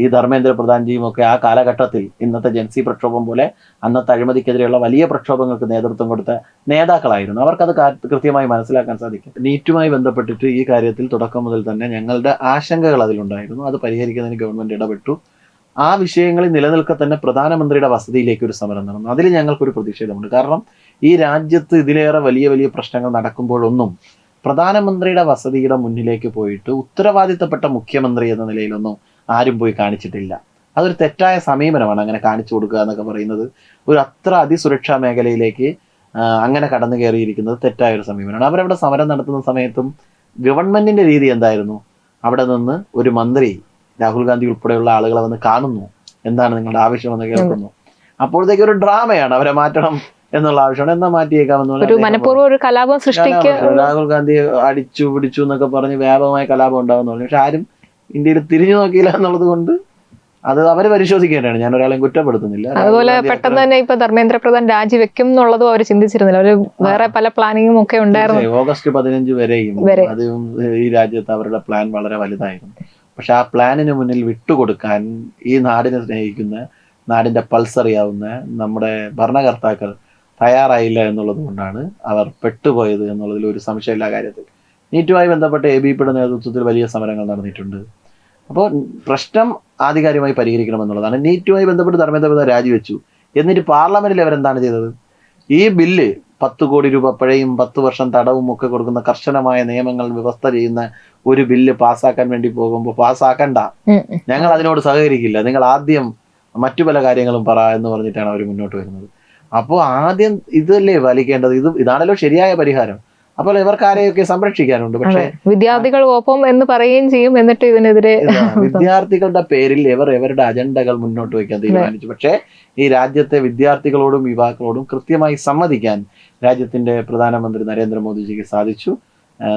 ഈ ധർമ്മേന്ദ്ര പ്രധാൻജിയും ഒക്കെ ആ കാലഘട്ടത്തിൽ ഇന്നത്തെ ജൻസി പ്രക്ഷോഭം പോലെ അന്നത്തെ അഴിമതിക്കെതിരെയുള്ള വലിയ പ്രക്ഷോഭങ്ങൾക്ക് നേതൃത്വം കൊടുത്ത നേതാക്കളായിരുന്നു. അവർക്കത് കൃത്യമായി മനസ്സിലാക്കാൻ സാധിക്കും. നീറ്റുമായി ബന്ധപ്പെട്ടിട്ട് ഈ കാര്യത്തിൽ തുടക്കം മുതൽ തന്നെ ഞങ്ങളുടെ ആശങ്കകൾ അതിലുണ്ടായിരുന്നു. അത് പരിഹരിക്കുന്നതിന് ഗവൺമെന്റ് ഇടപെട്ടു. ആ വിഷയങ്ങളിൽ നിലനിൽക്കെ തന്നെ പ്രധാനമന്ത്രിയുടെ വസതിയിലേക്ക് ഒരു സമരം നടന്നു. അതിൽ ഞങ്ങൾക്കൊരു പ്രതിഷേധമുണ്ട്. കാരണം ഈ രാജ്യത്ത് ഇതിലേറെ വലിയ വലിയ പ്രശ്നങ്ങൾ നടക്കുമ്പോഴൊന്നും പ്രധാനമന്ത്രിയുടെ വസതിയുടെ മുന്നിലേക്ക് പോയിട്ട് ഉത്തരവാദിത്തപ്പെട്ട മുഖ്യമന്ത്രി എന്ന നിലയിലൊന്നും ആരും പോയി കാണിച്ചിട്ടില്ല. അതൊരു തെറ്റായ സമീപനമാണ് അങ്ങനെ കാണിച്ചു കൊടുക്കുക എന്നൊക്കെ പറയുന്നത്. ഒരു അത്ര അതിസുരക്ഷാ മേഖലയിലേക്ക് അങ്ങനെ കടന്നു കയറിയിരിക്കുന്നത് തെറ്റായ ഒരു സമീപനമാണ്. അവരവിടെ സമരം നടത്തുന്ന സമയത്തും ഗവൺമെന്റിന്റെ രീതി എന്തായിരുന്നു? അവിടെ നിന്ന് ഒരു മന്ത്രി, രാഹുൽ ഗാന്ധി ഉൾപ്പെടെയുള്ള ആളുകളെ വന്ന് കാണുന്നു, എന്താണ് നിങ്ങളുടെ ആവശ്യമെന്ന് കേൾക്കുന്നു. അപ്പോഴത്തേക്ക് ഒരു ഡ്രാമയാണ്, അവരെ മാറ്റണം എന്നുള്ള ആവശ്യമാണ്. എന്നാ മാറ്റിയേക്കാമെന്നുള്ള
ഒരു കലാപം സൃഷ്ടിക്കുക,
രാഹുൽ ഗാന്ധി അടിച്ചു പിടിച്ചു എന്നൊക്കെ പറഞ്ഞ് വ്യാപകമായ കലാപം ഉണ്ടാവുന്ന പറഞ്ഞു. പക്ഷെ ആരും ഇന്ത്യയിൽ തിരിഞ്ഞു നോക്കിയില്ല എന്നുള്ളത് കൊണ്ട് അത് അവര് പരിശോധിക്കേണ്ടതാണ്. ഞാൻ ഒരാളെയും കുറ്റപ്പെടുത്തുന്നില്ല.
അതുപോലെ പെട്ടെന്ന് തന്നെ ഇപ്പൊ ധർമ്മേന്ദ്ര പ്രധാൻ രാജിവെക്കും എന്നുള്ളതും അവർ ചിന്തിച്ചിരുന്നില്ല. ഒരു വേറെ പല പ്ലാനിങ്ങും ഒക്കെ ഉണ്ടായിരുന്നു.
ഓഗസ്റ്റ് 15 വരെയും അതും ഈ രാജ്യത്ത് അവരുടെ പ്ലാൻ വളരെ വലുതായിരുന്നു. പക്ഷെ ആ പ്ലാനിന് മുന്നിൽ വിട്ടുകൊടുക്കാൻ ഈ നാടിനെ സ്നേഹിക്കുന്ന, നാടിന്റെ പൾസ് അറിയാവുന്ന നമ്മുടെ ഭരണകർത്താക്കൾ തയ്യാറായില്ല എന്നുള്ളത് കൊണ്ടാണ് അവർ പെട്ടുപോയത് എന്നുള്ളതിൽ ഒരു സംശയമില്ല കാര്യത്തിൽ. നീറ്റുമായി ബന്ധപ്പെട്ട് ABPയുടെ നേതൃത്വത്തിൽ വലിയ സമരങ്ങൾ നടന്നിട്ടുണ്ട്. അപ്പോൾ പ്രശ്നം ആധികാരികമായി പരിഹരിക്കണമെന്നുള്ളതാണ്. നീറ്റുമായി ബന്ധപ്പെട്ട് ധർമ്മേന്ദ്ര പ്രധാൻ രാജിവെച്ചു. എന്നിട്ട് പാർലമെന്റിൽ അവരെന്താണ് ചെയ്തത്? ഈ ബില്ല് 10 കോടി രൂപ പിഴയും 10 വർഷം തടവും ഒക്കെ കൊടുക്കുന്ന കർശനമായ നിയമങ്ങൾ വ്യവസ്ഥ ചെയ്യുന്ന ഒരു ബില്ല് പാസ്സാക്കാൻ വേണ്ടി പോകുമ്പോൾ പാസ്സാക്കണ്ട, ഞങ്ങൾ അതിനോട് സഹകരിക്കില്ല, നിങ്ങൾ ആദ്യം മറ്റു പല കാര്യങ്ങളും പറ എന്ന് പറഞ്ഞിട്ടാണ് അവർ മുന്നോട്ട് വരുന്നത്. അപ്പോൾ ആദ്യം ഇതല്ലേ പാലിക്കേണ്ടത്? ഇതാണല്ലോ ശരിയായ പരിഹാരം. അപ്പോൾ ഇവർക്കാരെയൊക്കെ സംരക്ഷിക്കാനുണ്ട്. പക്ഷേ
വിദ്യാർത്ഥികൾക്കൊപ്പം എന്ന് പറയുകയും ചെയ്യും. എന്നിട്ട് ഇതിനെതിരെ
വിദ്യാർത്ഥികളുടെ പേരിൽ ഇവരുടെ അജണ്ടകൾ മുന്നോട്ട് വയ്ക്കാൻ തീരുമാനിച്ചു. പക്ഷേ ഈ രാജ്യത്തെ വിദ്യാർത്ഥികളോടും യുവാക്കളോടും കൃത്യമായി സമ്മതിക്കാൻ രാജ്യത്തിന്റെ പ്രധാനമന്ത്രി നരേന്ദ്രമോദിജിക്ക് സാധിച്ചു.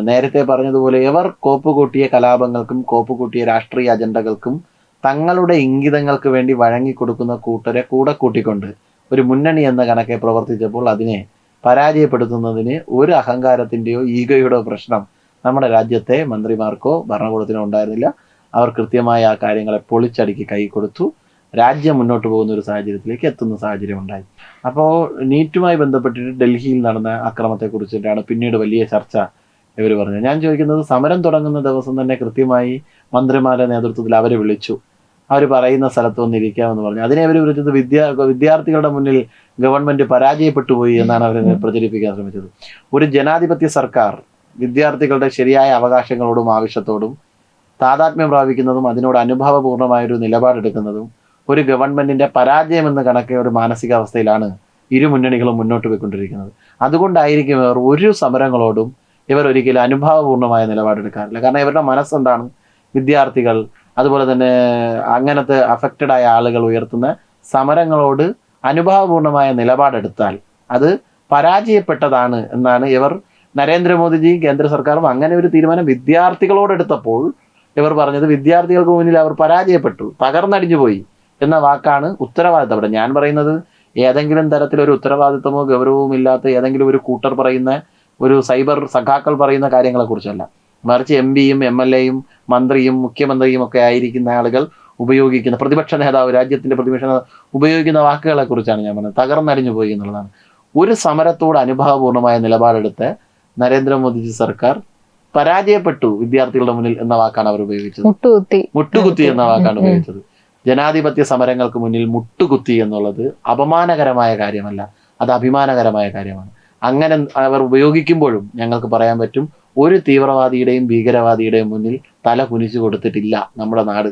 നേരത്തെ പറഞ്ഞതുപോലെ ഇവർ കോപ്പുകൂട്ടിയ കലാപങ്ങൾക്കും കോപ്പുകൂട്ടിയ രാഷ്ട്രീയ അജണ്ടകൾക്കും തങ്ങളുടെ ഇംഗിതങ്ങൾക്ക് വേണ്ടി വഴങ്ങിക്കൊടുക്കുന്ന കൂട്ടരെ കൂടെ കൂട്ടിക്കൊണ്ട് ഒരു മുന്നണി എന്ന കണക്കെ പ്രവർത്തിച്ചപ്പോൾ അതിനെ പരാജയപ്പെടുത്തുന്നതിന് ഒരു അഹങ്കാരത്തിന്റെയോ ഈഗോയുടെയോ പ്രശ്നം നമ്മുടെ രാജ്യത്തെ മന്ത്രിമാർക്കോ ഭരണകൂടത്തിനോ ഉണ്ടായിരുന്നില്ല. അവർ കൃത്യമായ ആ കാര്യങ്ങളെ പൊളിച്ചടുക്കി കൈ കൊടുത്തു. രാജ്യം മുന്നോട്ട് പോകുന്ന ഒരു സാഹചര്യത്തിലേക്ക് എത്തുന്ന സാഹചര്യം ഉണ്ടായി. അപ്പോൾ നീറ്റുമായി ബന്ധപ്പെട്ടിട്ട് ഡൽഹിയിൽ നടന്ന അക്രമത്തെക്കുറിച്ചിട്ടാണ് പിന്നീട് വലിയ ചർച്ച ഇവർ പറഞ്ഞത്. ഞാൻ ചോദിക്കുന്നത്, സമരം തുടങ്ങുന്ന ദിവസം തന്നെ കൃത്യമായി മന്ത്രിമാരുടെ നേതൃത്വത്തിൽ അവരെ വിളിച്ചു, അവർ പറയുന്ന സ്ഥലത്ത് വന്നിരിക്കാമെന്ന് പറഞ്ഞു. അതിനെ അവർ വിളിച്ചത് വിദ്യാർത്ഥികളുടെ മുന്നിൽ ഗവൺമെന്റ് പരാജയപ്പെട്ടു പോയി എന്നാണ് അവർ പ്രചരിപ്പിക്കാൻ ശ്രമിച്ചത്. ഒരു ജനാധിപത്യ സർക്കാർ വിദ്യാർത്ഥികളുടെ ശരിയായ അവകാശങ്ങളോടും ആവശ്യത്തോടും താതാത്മ്യം പ്രാപിക്കുന്നതും അതിനോട് അനുഭാവപൂർണമായൊരു നിലപാടെടുക്കുന്നതും ഒരു ഗവൺമെന്റിന്റെ പരാജയമെന്ന് കണക്കെ ഒരു മാനസികാവസ്ഥയിലാണ് ഇരു മുന്നണികളും മുന്നോട്ട് പോയിക്കൊണ്ടിരിക്കുന്നത്. അതുകൊണ്ടായിരിക്കും ഇവർ ഒരു സമരങ്ങളോടും ഇവർ ഒരിക്കലും അനുഭാവപൂർണമായ നിലപാടെടുക്കാറില്ല. കാരണം ഇവരുടെ മനസ്സെന്താണ്? വിദ്യാർത്ഥികൾ, അതുപോലെ തന്നെ അങ്ങനത്തെ അഫക്റ്റഡ് ആയ ആളുകൾ ഉയർത്തുന്ന സമരങ്ങളോട് അനുഭാവപൂർണമായ നിലപാടെടുത്താൽ അത് പരാജയപ്പെട്ടതാണ് എന്നാണ് ഇവർ, നരേന്ദ്രമോദിജിയും കേന്ദ്ര സർക്കാരും അങ്ങനെ ഒരു തീരുമാനം വിദ്യാർത്ഥികളോടെടുത്തപ്പോൾ ഇവർ പറഞ്ഞത് വിദ്യാർത്ഥികൾക്ക് മുന്നിൽ അവർ പരാജയപ്പെട്ടു, തകർന്നടിഞ്ഞു പോയി എന്ന വാക്കാണ് ഉത്തരവാദിത്തം. അവിടെ ഞാൻ പറയുന്നത് ഏതെങ്കിലും തരത്തിലൊരു ഉത്തരവാദിത്തമോ ഗൗരവവും ഇല്ലാത്ത ഏതെങ്കിലും ഒരു കൂട്ടർ പറയുന്ന, ഒരു സൈബർ സഖാക്കൾ പറയുന്ന കാര്യങ്ങളെക്കുറിച്ചല്ല. മറിച്ച് MPയും MLAയും മന്ത്രിയും മുഖ്യമന്ത്രിയും ഒക്കെ ആയിരിക്കുന്ന ആളുകൾ ഉപയോഗിക്കുന്ന, പ്രതിപക്ഷ നേതാവ്, രാജ്യത്തിന്റെ പ്രതിപക്ഷ നേതാവ് ഉപയോഗിക്കുന്ന വാക്കുകളെ കുറിച്ചാണ് ഞാൻ പറഞ്ഞത്. തകർന്നടിഞ്ഞു പോയി എന്നുള്ളതാണ്. ഒരു സമരത്തോട് അനുഭാവപൂർണമായ നിലപാടെടുത്ത് നരേന്ദ്രമോദിജി സർക്കാർ പരാജയപ്പെട്ടു വിദ്യാർത്ഥികളുടെ മുന്നിൽ എന്ന വാക്കാണ് അവർ ഉപയോഗിച്ചത്. മുട്ടുകുത്തി എന്ന വാക്കാണ് ഉപയോഗിച്ചത്. ജനാധിപത്യ സമരങ്ങൾക്ക് മുന്നിൽ മുട്ടുകുത്തി എന്നുള്ളത് അപമാനകരമായ കാര്യമല്ല, അത് അഭിമാനകരമായ കാര്യമാണ്. അങ്ങനെ അവർ ഉപയോഗിക്കുമ്പോഴും ഞങ്ങൾക്ക് പറയാൻ പറ്റും, ഒരു തീവ്രവാദിയുടെയും ഭീകരവാദിയുടെയും മുന്നിൽ തല കുനിച്ചു കൊടുത്തിട്ടില്ല നമ്മുടെ നാട്,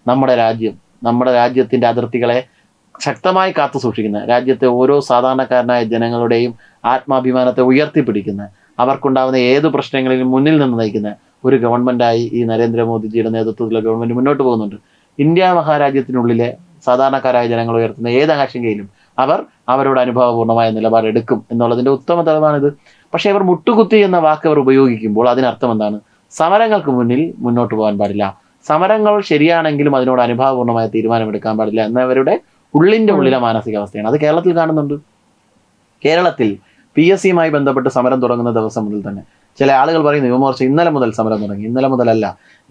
നമ്മുടെ രാജ്യം. നമ്മുടെ രാജ്യത്തിന്റെ അതിർത്തികളെ ശക്തമായി കാത്തു സൂക്ഷിക്കുന്ന, രാജ്യത്തെ ഓരോ സാധാരണക്കാരനായ ജനങ്ങളുടെയും ആത്മാഭിമാനത്തെ ഉയർത്തിപ്പിടിക്കുന്ന, അവർക്കുണ്ടാകുന്ന ഏത് പ്രശ്നങ്ങളിലും മുന്നിൽ നിന്ന് നയിക്കുന്ന ഒരു ഗവൺമെന്റായി ഈ നരേന്ദ്രമോദിജിയുടെ നേതൃത്വത്തിലുള്ള ഗവൺമെന്റ് മുന്നോട്ട് പോകുന്നുണ്ട്. ഇന്ത്യ മഹാരാജ്യത്തിനുള്ളിലെ സാധാരണക്കാരായ ജനങ്ങൾ ഉയർത്തുന്ന ഏത് ആശങ്കയിലും അവർ അവരോട് അനുഭാവപൂർണ്ണമായ നിലപാടെടുക്കും എന്നുള്ളതിൻ്റെ ഉത്തമ തെളിവാണിത്. പക്ഷേ ഇവർ മുട്ടുകുത്തി എന്ന വാക്ക് അവർ ഉപയോഗിക്കുമ്പോൾ അതിനർത്ഥം എന്താണ്? സമരങ്ങൾക്ക് മുന്നിൽ മുന്നോട്ട് പോകാൻ പാടില്ല, സമരങ്ങൾ ശരിയാണെങ്കിലും അതിനോട് അനുഭാവപൂർണ്ണമായ തീരുമാനമെടുക്കാൻ പാടില്ല എന്നവരുടെ ഉള്ളിൻ്റെ ഉള്ളിലെ മാനസികാവസ്ഥയാണ്. അത് കേരളത്തിൽ കാണുന്നുണ്ട്. കേരളത്തിൽ PSCയുമായി ബന്ധപ്പെട്ട് സമരം തുടങ്ങുന്ന ദിവസം മുതൽ തന്നെ ചില ആളുകൾ പറയുന്നു യുവമോർച്ച ഇന്നലെ മുതൽ സമരം തുടങ്ങി. ഇന്നലെ മുതലല്ല,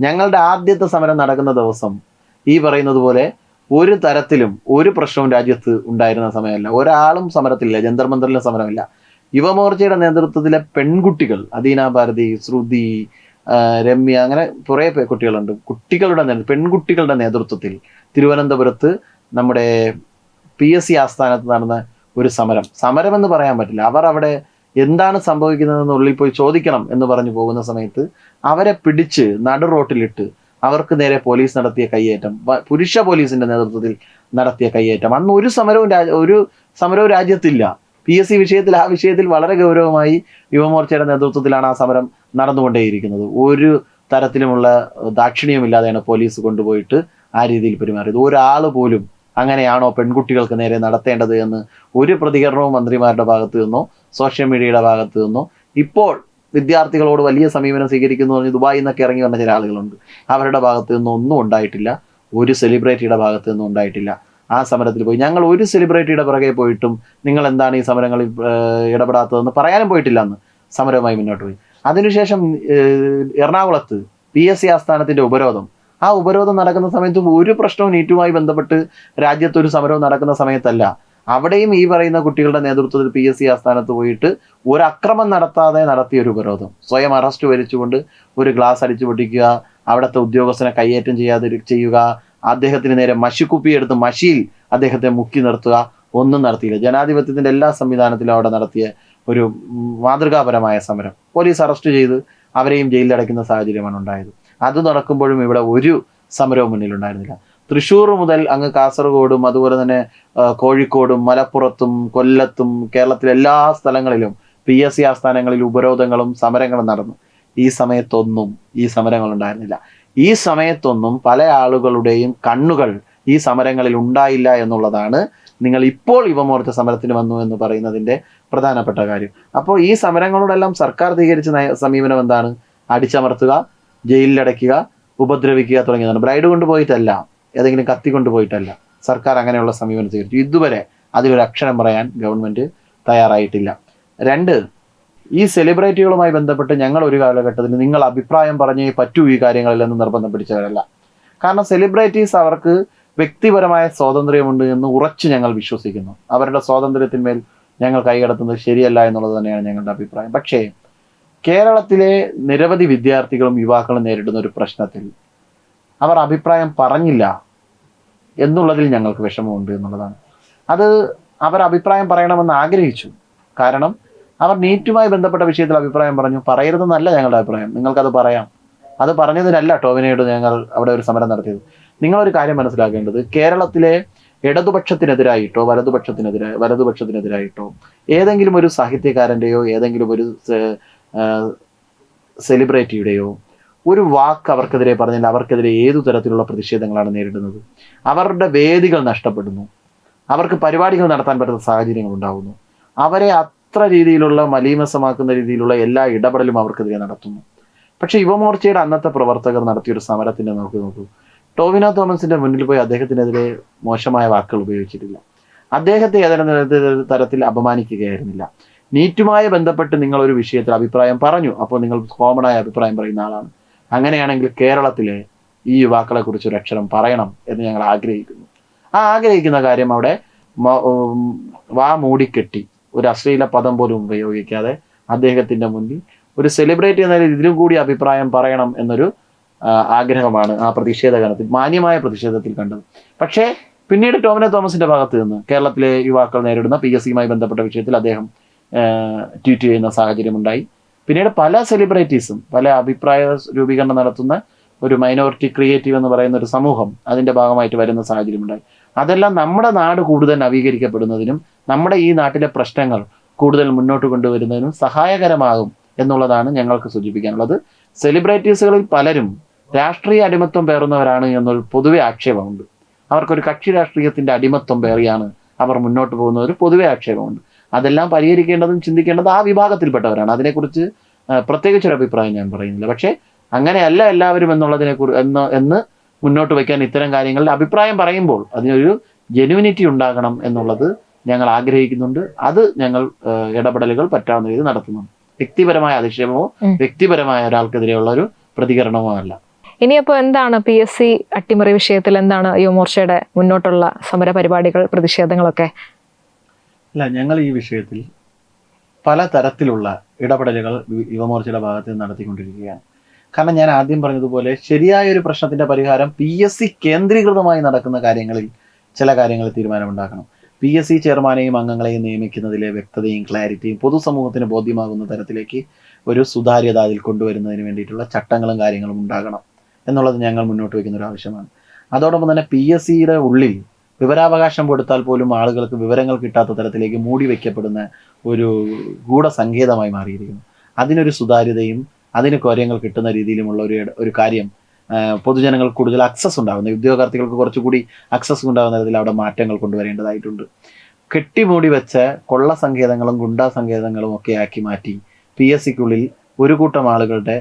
ഞങ്ങളുടെ ആദ്യത്തെ സമരം നടക്കുന്ന ദിവസം ഈ പറയുന്നത് പോലെ ഒരു തരത്തിലും ഒരു പ്രശ്നവും രാജ്യത്ത് ഉണ്ടായിരുന്ന സമയമല്ല. ഒരാളും സമരത്തിലില്ല, ജന്തർ മന്ദറിലും സമരമില്ല. യുവമോർച്ചയുടെ നേതൃത്വത്തിലെ പെൺകുട്ടികൾ, അദീന ഭാരതി, ശ്രുതി, രമ്യ, അങ്ങനെ കുറേ കുട്ടികളുണ്ട്. പെൺകുട്ടികളുടെ നേതൃത്വത്തിൽ തിരുവനന്തപുരത്ത് നമ്മുടെ PSC ആസ്ഥാനത്ത് നടന്ന ഒരു സമരം എന്ന് പറയാൻ പറ്റില്ല. അവർ അവിടെ എന്താണ് സംഭവിക്കുന്നതെന്ന് ഉള്ളിൽ പോയി ചോദിക്കണം എന്ന് പറഞ്ഞു പോകുന്ന സമയത്ത് അവരെ പിടിച്ച് നടു റോട്ടിലിട്ട് അവർക്ക് നേരെ പോലീസ് നടത്തിയ കയ്യേറ്റം, പുരുഷ പോലീസിന്റെ നേതൃത്വത്തിൽ നടത്തിയ കയ്യേറ്റം. അന്ന് ഒരു സമരവും രാജ്യത്തില്ല. PSC വിഷയത്തിൽ, ആ വിഷയത്തിൽ വളരെ ഗൗരവമായി യുവമോർച്ചയുടെ നേതൃത്വത്തിലാണ് ആ സമരം നടന്നുകൊണ്ടേയിരിക്കുന്നത്. ഒരു തരത്തിലുമുള്ള ദാക്ഷിണ്യമില്ലാതെയാണ് പോലീസ് കൊണ്ടുപോയിട്ട് ആ രീതിയിൽ പെരുമാറിയത്. ഒരാൾ പോലും അങ്ങനെയാണോ പെൺകുട്ടികൾക്ക് നേരെ നടത്തേണ്ടത് എന്ന് ഒരു പ്രതികരണവും മന്ത്രിമാരുടെ ഭാഗത്തു നിന്നോ സോഷ്യൽ മീഡിയയുടെ ഭാഗത്തു നിന്നോ, ഇപ്പോൾ വിദ്യാർത്ഥികളോട് വലിയ സമീപനം സ്വീകരിക്കുന്നു പറഞ്ഞ് ദുബായിൽ നിന്നൊക്കെ ഇറങ്ങി വന്ന ചില ആളുകളുണ്ട്, അവരുടെ ഭാഗത്തു നിന്നും ഒന്നും ഉണ്ടായിട്ടില്ല. ഒരു സെലിബ്രിറ്റിയുടെ ഭാഗത്തു നിന്നും ഉണ്ടായിട്ടില്ല. ആ സമരത്തിൽ പോയി ഞങ്ങൾ ഒരു സെലിബ്രിറ്റിയുടെ പുറകെ പോയിട്ടും നിങ്ങൾ എന്താണ് ഈ സമരങ്ങളിൽ ഇടപെടാത്തതെന്ന് പറയാനും പോയിട്ടില്ല. അന്ന് സമരവുമായി മുന്നോട്ട് പോയി. അതിനുശേഷം എറണാകുളത്ത് PSC ആസ്ഥാനത്തിന്റെ ഉപരോധം, ആ ഉപരോധം നടക്കുന്ന സമയത്ത് ഒരു പ്രശ്നവും നീറ്റുമായി ബന്ധപ്പെട്ട് രാജ്യത്തൊരു സമരവും നടക്കുന്ന സമയത്തല്ല. അവിടെയും ഈ പറയുന്ന കുട്ടികളുടെ നേതൃത്വത്തിൽ PSC ആസ്ഥാനത്ത് പോയിട്ട് ഒരു അക്രമം നടത്താതെ നടത്തിയ ഒരു ഉപരോധം, സ്വയം അറസ്റ്റ് വരിച്ചുകൊണ്ട് ഒരു ഗ്ലാസ് അടിച്ചു പൊട്ടിക്കുക, അവിടുത്തെ ഉദ്യോഗസ്ഥനെ കയ്യേറ്റം ചെയ്യുക, അദ്ദേഹത്തിന് നേരെ മഷിക്കുപ്പിയെടുത്ത് മഷിയിൽ അദ്ദേഹത്തെ മുക്കി നിർത്തുക, ഒന്നും നടത്തിയില്ല. ജനാധിപത്യത്തിന്റെ എല്ലാ സംവിധാനത്തിലും അവിടെ നടത്തിയ ഒരു മാതൃകാപരമായ സമരം പോലീസ് അറസ്റ്റ് ചെയ്ത് അവരെയും ജയിലിലടയ്ക്കുന്ന സാഹചര്യമാണ് ഉണ്ടായത്. അത് നടക്കുമ്പോഴും ഇവിടെ ഒരു സമരവും മുന്നിലുണ്ടായിരുന്നില്ല. തൃശ്ശൂർ മുതൽ അങ്ങ് കാസർഗോഡും അതുപോലെ തന്നെ കോഴിക്കോടും മലപ്പുറത്തും കൊല്ലത്തും കേരളത്തിലെ എല്ലാ സ്ഥലങ്ങളിലും PSC ആസ്ഥാനങ്ങളിൽ ഉപരോധങ്ങളും സമരങ്ങളും നടന്നു. ഈ സമയത്തൊന്നും ഈ സമരങ്ങൾ ഉണ്ടായിരുന്നില്ല. ഈ സമയത്തൊന്നും പല ആളുകളുടെയും കണ്ണുകൾ ഈ സമരങ്ങളിൽ ഉണ്ടായില്ല എന്നുള്ളതാണ് നിങ്ങൾ ഇപ്പോൾ യുവമോർച്ച സമരത്തിന് വന്നു എന്ന് പറയുന്നതിൻ്റെ പ്രധാനപ്പെട്ട കാര്യം. അപ്പോൾ ഈ സമരങ്ങളോടെല്ലാം സർക്കാർ സ്വീകരിച്ച സമീപനം എന്താണ്? അടിച്ചമർത്തുക, ജയിലിലടയ്ക്കുക, ഉപദ്രവിക്കുക തുടങ്ങിയതാണ്. ബ്രൈഡ് കൊണ്ടുപോയിട്ടല്ല, ഏതെങ്കിലും കത്തി കൊണ്ടുപോയിട്ടല്ല സർക്കാർ അങ്ങനെയുള്ള സമീപനം സ്വീകരിച്ചു. ഇതുവരെ അതിലൊരു അക്ഷരം പറയാൻ ഗവൺമെൻറ് തയ്യാറായിട്ടില്ല. 2, ഈ സെലിബ്രിറ്റികളുമായി ബന്ധപ്പെട്ട് ഞങ്ങൾ ഒരു കാലഘട്ടത്തിൽ നിങ്ങൾ അഭിപ്രായം പറഞ്ഞേ പറ്റൂ ഈ കാര്യങ്ങളിലെന്ന് നിർബന്ധം പിടിച്ചവരല്ല. കാരണം സെലിബ്രിറ്റീസ് അവർക്ക് വ്യക്തിപരമായ സ്വാതന്ത്ര്യമുണ്ട് എന്ന് ഉറച്ചു ഞങ്ങൾ വിശ്വസിക്കുന്നു. അവരുടെ സ്വാതന്ത്ര്യത്തിന്മേൽ ഞങ്ങൾ കൈകടത്തുന്നത് ശരിയല്ല എന്നുള്ളത് തന്നെയാണ് ഞങ്ങളുടെ അഭിപ്രായം. പക്ഷേ കേരളത്തിലെ നിരവധി വിദ്യാർത്ഥികളും യുവാക്കളും നേരിടുന്ന ഒരു പ്രശ്നത്തിൽ അവർ അഭിപ്രായം പറഞ്ഞില്ല എന്നുള്ളതിൽ ഞങ്ങൾക്ക് വിഷമമുണ്ട് എന്നുള്ളതാണ്. അത് അവർ അഭിപ്രായം പറയണമെന്ന് ആഗ്രഹിച്ചു. കാരണം അവർ നീറ്റുമായി ബന്ധപ്പെട്ട വിഷയത്തിൽ അഭിപ്രായം പറഞ്ഞു. പറയരുതെന്നല്ല ഞങ്ങളുടെ അഭിപ്രായം, നിങ്ങൾക്കത് പറയാം. അത് പറഞ്ഞതിനല്ല ടോവിനോയോട് ഞങ്ങൾ അവിടെ ഒരു സമരം നടത്തിയത്. നിങ്ങളൊരു കാര്യം മനസ്സിലാക്കേണ്ടത്, കേരളത്തിലെ ഇടതുപക്ഷത്തിനെതിരായിട്ടോ വലതുപക്ഷത്തിനെതിരായിട്ടോ ഏതെങ്കിലും ഒരു സാഹിത്യകാരൻ്റെയോ ഏതെങ്കിലും ഒരു സെലിബ്രിറ്റിയുടെയോ ഒരു വാക്ക് അവർക്കെതിരെ പറഞ്ഞാൽ അവർക്കെതിരെ ഏതു തരത്തിലുള്ള പ്രതിഷേധങ്ങളാണ് നേരിടുന്നത്. അവരുടെ വേദികൾ നഷ്ടപ്പെടുന്നു, അവർക്ക് പരിപാടികൾ നടത്താൻ പറ്റുന്ന സാഹചര്യങ്ങൾ ഉണ്ടാകുന്നു, അവരെ അത്ര രീതിയിലുള്ള മലീമസമാക്കുന്ന രീതിയിലുള്ള എല്ലാ ഇടപെടലും അവർക്കെതിരെ നടത്തുന്നു. പക്ഷെ യുവമോർച്ചയുടെ അന്നത്തെ പ്രവർത്തകർ നടത്തിയൊരു സമരത്തിൻ്റെ നോക്കൂ. ടോവിനോ തോമസിന്റെ മുന്നിൽ പോയി അദ്ദേഹത്തിനെതിരെ മോശമായ വാക്കുകൾ ഉപയോഗിച്ചിട്ടില്ല, അദ്ദേഹത്തെ ഏതെങ്കിലും തരത്തിൽ അപമാനിക്കുകയായിരുന്നില്ല. നീറ്റുമായി ബന്ധപ്പെട്ട് നിങ്ങൾ ഒരു വിഷയത്തിൽ അഭിപ്രായം പറഞ്ഞു, അപ്പോൾ നിങ്ങൾ കോമണായ അഭിപ്രായം പറയുന്ന ആളാണ്. അങ്ങനെയാണെങ്കിൽ കേരളത്തിലെ ഈ യുവാക്കളെ കുറിച്ച് ഒരു അക്ഷരം പറയണം എന്ന് ഞങ്ങൾ ആഗ്രഹിക്കുന്നു. ആ ആഗ്രഹിക്കുന്ന കാര്യം അവിടെ വാ മൂടിക്കെട്ടി ഒരു അശ്ലീല പദം പോലും ഉപയോഗിക്കാതെ അദ്ദേഹത്തിന്റെ മുന്നിൽ ഒരു സെലിബ്രിറ്റി എന്ന ഇതിലും കൂടി അഭിപ്രായം പറയണം എന്നൊരു ആഗ്രഹമാണ് ആ പ്രതിഷേധഗണത്തിൽ, മാന്യമായ പ്രതിഷേധത്തിൽ കണ്ടത്. പക്ഷേ പിന്നീട് ടോവിനോ തോമസിന്റെ ഭാഗത്ത് നിന്ന് കേരളത്തിലെ യുവാക്കൾ നേരിടുന്ന PSCയുമായി ബന്ധപ്പെട്ട വിഷയത്തിൽ അദ്ദേഹം ട്വീറ്റ് ചെയ്യുന്ന സാഹചര്യം ഉണ്ടായി. പിന്നീട് പല സെലിബ്രിറ്റീസും പല അഭിപ്രായ രൂപീകരണം നടത്തുന്ന ഒരു മൈനോറിറ്റി ക്രിയേറ്റീവ് എന്ന് പറയുന്ന ഒരു സമൂഹം അതിൻ്റെ ഭാഗമായിട്ട് വരുന്ന സാഹചര്യം ഉണ്ടായി. അതെല്ലാം നമ്മുടെ നാട് കൂടുതൽ നവീകരിക്കപ്പെടുന്നതിനും നമ്മുടെ ഈ നാട്ടിലെ പ്രശ്നങ്ങൾ കൂടുതൽ മുന്നോട്ട് കൊണ്ടുവരുന്നതിനും സഹായകരമാകും എന്നുള്ളതാണ് ഞങ്ങൾക്ക് സൂചിപ്പിക്കാനുള്ളത്. സെലിബ്രിറ്റീസുകളിൽ പലരും രാഷ്ട്രീയ അടിമത്വം പേറുന്നവരാണ് എന്നൊരു പൊതുവെ ആക്ഷേപമുണ്ട്. അവർക്കൊരു കക്ഷി രാഷ്ട്രീയത്തിന്റെ അടിമത്വം പേറിയാണ് അവർ മുന്നോട്ട് പോകുന്ന ഒരു പൊതുവെ ആക്ഷേപമുണ്ട്. അതെല്ലാം പരിഹരിക്കേണ്ടതും ചിന്തിക്കേണ്ടതും ആ വിഭാഗത്തിൽപ്പെട്ടവരാണ്. അതിനെക്കുറിച്ച് പ്രത്യേകിച്ചൊരു അഭിപ്രായം ഞാൻ പറയുന്നില്ല. പക്ഷേ അങ്ങനെയല്ല എല്ലാവരും എന്നുള്ളതിനെ എന്ന് മുന്നോട്ട് വയ്ക്കാൻ ഇത്തരം കാര്യങ്ങളിൽ അഭിപ്രായം പറയുമ്പോൾ അതിനൊരു ജെനുവിനിറ്റി ഉണ്ടാകണം എന്നുള്ളത് ഞങ്ങൾ ആഗ്രഹിക്കുന്നുണ്ട്. അത് ഞങ്ങൾ ഇടപെടലുകൾ പറ്റാവുന്ന രീതിയിൽ നടത്തുന്നുണ്ട്. വ്യക്തിപരമായ അധിക്ഷേപമോ വ്യക്തിപരമായ ഒരാൾക്കെതിരെയുള്ള ഒരു പ്രതികരണമോ അല്ല.
ഇനിയപ്പോൾ എന്താണ് PSC അട്ടിമറി വിഷയത്തിൽ എന്താണ് യുവമോർച്ചയുടെ മുന്നോട്ടുള്ള സമര പരിപാടികൾ, പ്രതിഷേധങ്ങളൊക്കെ?
അല്ല, ഞങ്ങൾ ഈ വിഷയത്തിൽ പല തരത്തിലുള്ള ഇടപെടലുകൾ യുവമോർച്ചയുടെ ഭാഗത്ത് നിന്ന് നടത്തിക്കൊണ്ടിരിക്കുകയാണ്. കാരണം ഞാൻ ആദ്യം പറഞ്ഞതുപോലെ ശരിയായ ഒരു പ്രശ്നത്തിന്റെ പരിഹാരം PSC കേന്ദ്രീകൃതമായി നടക്കുന്ന കാര്യങ്ങളിൽ ചില കാര്യങ്ങളിൽ തീരുമാനമുണ്ടാക്കണം. PSC ചെയർമാനെയും അംഗങ്ങളെയും നിയമിക്കുന്നതിലെ വ്യക്തതയും ക്ലാരിറ്റിയും പൊതുസമൂഹത്തിന് ബോധ്യമാകുന്ന തരത്തിലേക്ക് ഒരു സുതാര്യത അതിൽ കൊണ്ടുവരുന്നതിന് വേണ്ടിയിട്ടുള്ള ചട്ടങ്ങളും കാര്യങ്ങളും ഉണ്ടാകണം എന്നുള്ളത് ഞങ്ങൾ മുന്നോട്ട് വയ്ക്കുന്ന ഒരു ആവശ്യമാണ്. അതോടൊപ്പം തന്നെ PSCയുടെ ഉള്ളിൽ വിവരാവകാശം കൊടുത്താൽ പോലും ആളുകൾക്ക് വിവരങ്ങൾ കിട്ടാത്ത തരത്തിലേക്ക് മൂടി വയ്ക്കപ്പെടുന്ന ഒരു ഗൂഢസങ്കേതമായി മാറിയിരിക്കുന്നു. അതിനൊരു സുതാര്യതയും അതിന് കാര്യങ്ങൾ കിട്ടുന്ന രീതിയിലുമുള്ള ഒരു കാര്യം പൊതുജനങ്ങൾക്ക് കൂടുതൽ അക്സസ് ഉണ്ടാകുന്ന, ഉദ്യോഗാർത്ഥികൾക്ക് കുറച്ചുകൂടി അക്സസ് ഉണ്ടാകുന്ന തരത്തിൽ അവിടെ മാറ്റങ്ങൾ കൊണ്ടുവരേണ്ടതായിട്ടുണ്ട്. കെട്ടിമൂടി വെച്ച കൊള്ള സങ്കേതങ്ങളും ഗുണ്ടാ സങ്കേതങ്ങളും ഒക്കെ ആക്കി മാറ്റി PSCക്കുള്ളിൽ ഒരു കൂട്ടം ആളുകളുടെ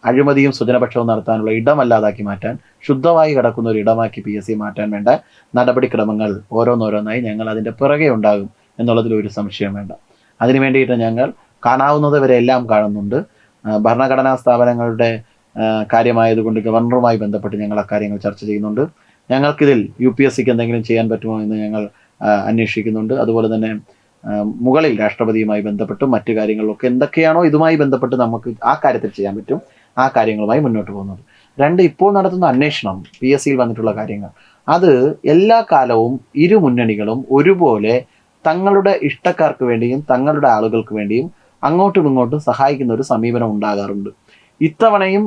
അഴിമതിയും സ്വജനപക്ഷവും നടത്താനുള്ള ഇടമല്ലാതാക്കി മാറ്റാൻ, ശുദ്ധമായി കിടക്കുന്ന ഒരു ഇടമാക്കി PSC മാറ്റാൻ വേണ്ട നടപടിക്രമങ്ങൾ ഓരോന്നോരോന്നായി ഞങ്ങൾ അതിൻ്റെ പിറകെ ഉണ്ടാകും എന്നുള്ളതിൽ ഒരു സംശയം വേണ്ട. അതിനു വേണ്ടിയിട്ട് ഞങ്ങൾ കാണാവുന്നത് വരെ എല്ലാം കാണുന്നുണ്ട്. ഭരണഘടനാ സ്ഥാപനങ്ങളുടെ കാര്യമായതുകൊണ്ട് ഗവർണറുമായി ബന്ധപ്പെട്ട് ഞങ്ങൾ അക്കാര്യങ്ങൾ ചർച്ച ചെയ്യുന്നുണ്ട്. ഞങ്ങൾക്കിതിൽ UPSCക്ക് എന്തെങ്കിലും ചെയ്യാൻ പറ്റുമോ എന്ന് ഞങ്ങൾ അന്വേഷിക്കുന്നുണ്ട്. അതുപോലെ തന്നെ മുകളിൽ രാഷ്ട്രപതിയുമായി ബന്ധപ്പെട്ടും മറ്റു കാര്യങ്ങളിലൊക്കെ എന്തൊക്കെയാണോ ഇതുമായി ബന്ധപ്പെട്ട് നമുക്ക് ആ കാര്യത്തിൽ ചെയ്യാൻ പറ്റും, ആ കാര്യങ്ങളുമായി മുന്നോട്ട് പോകുന്നത്. രണ്ട്, ഇപ്പോൾ നടത്തുന്ന അന്വേഷണം, PSCയിൽ വന്നിട്ടുള്ള കാര്യങ്ങൾ, അത് എല്ലാ കാലവും ഇരു മുന്നണികളും ഒരുപോലെ തങ്ങളുടെ ഇഷ്ടക്കാർക്ക് വേണ്ടിയും തങ്ങളുടെ ആളുകൾക്ക് വേണ്ടിയും അങ്ങോട്ടും ഇങ്ങോട്ടും സഹായിക്കുന്ന ഒരു സമീപനം ഉണ്ടാകാറുണ്ട്. ഇത്തവണയും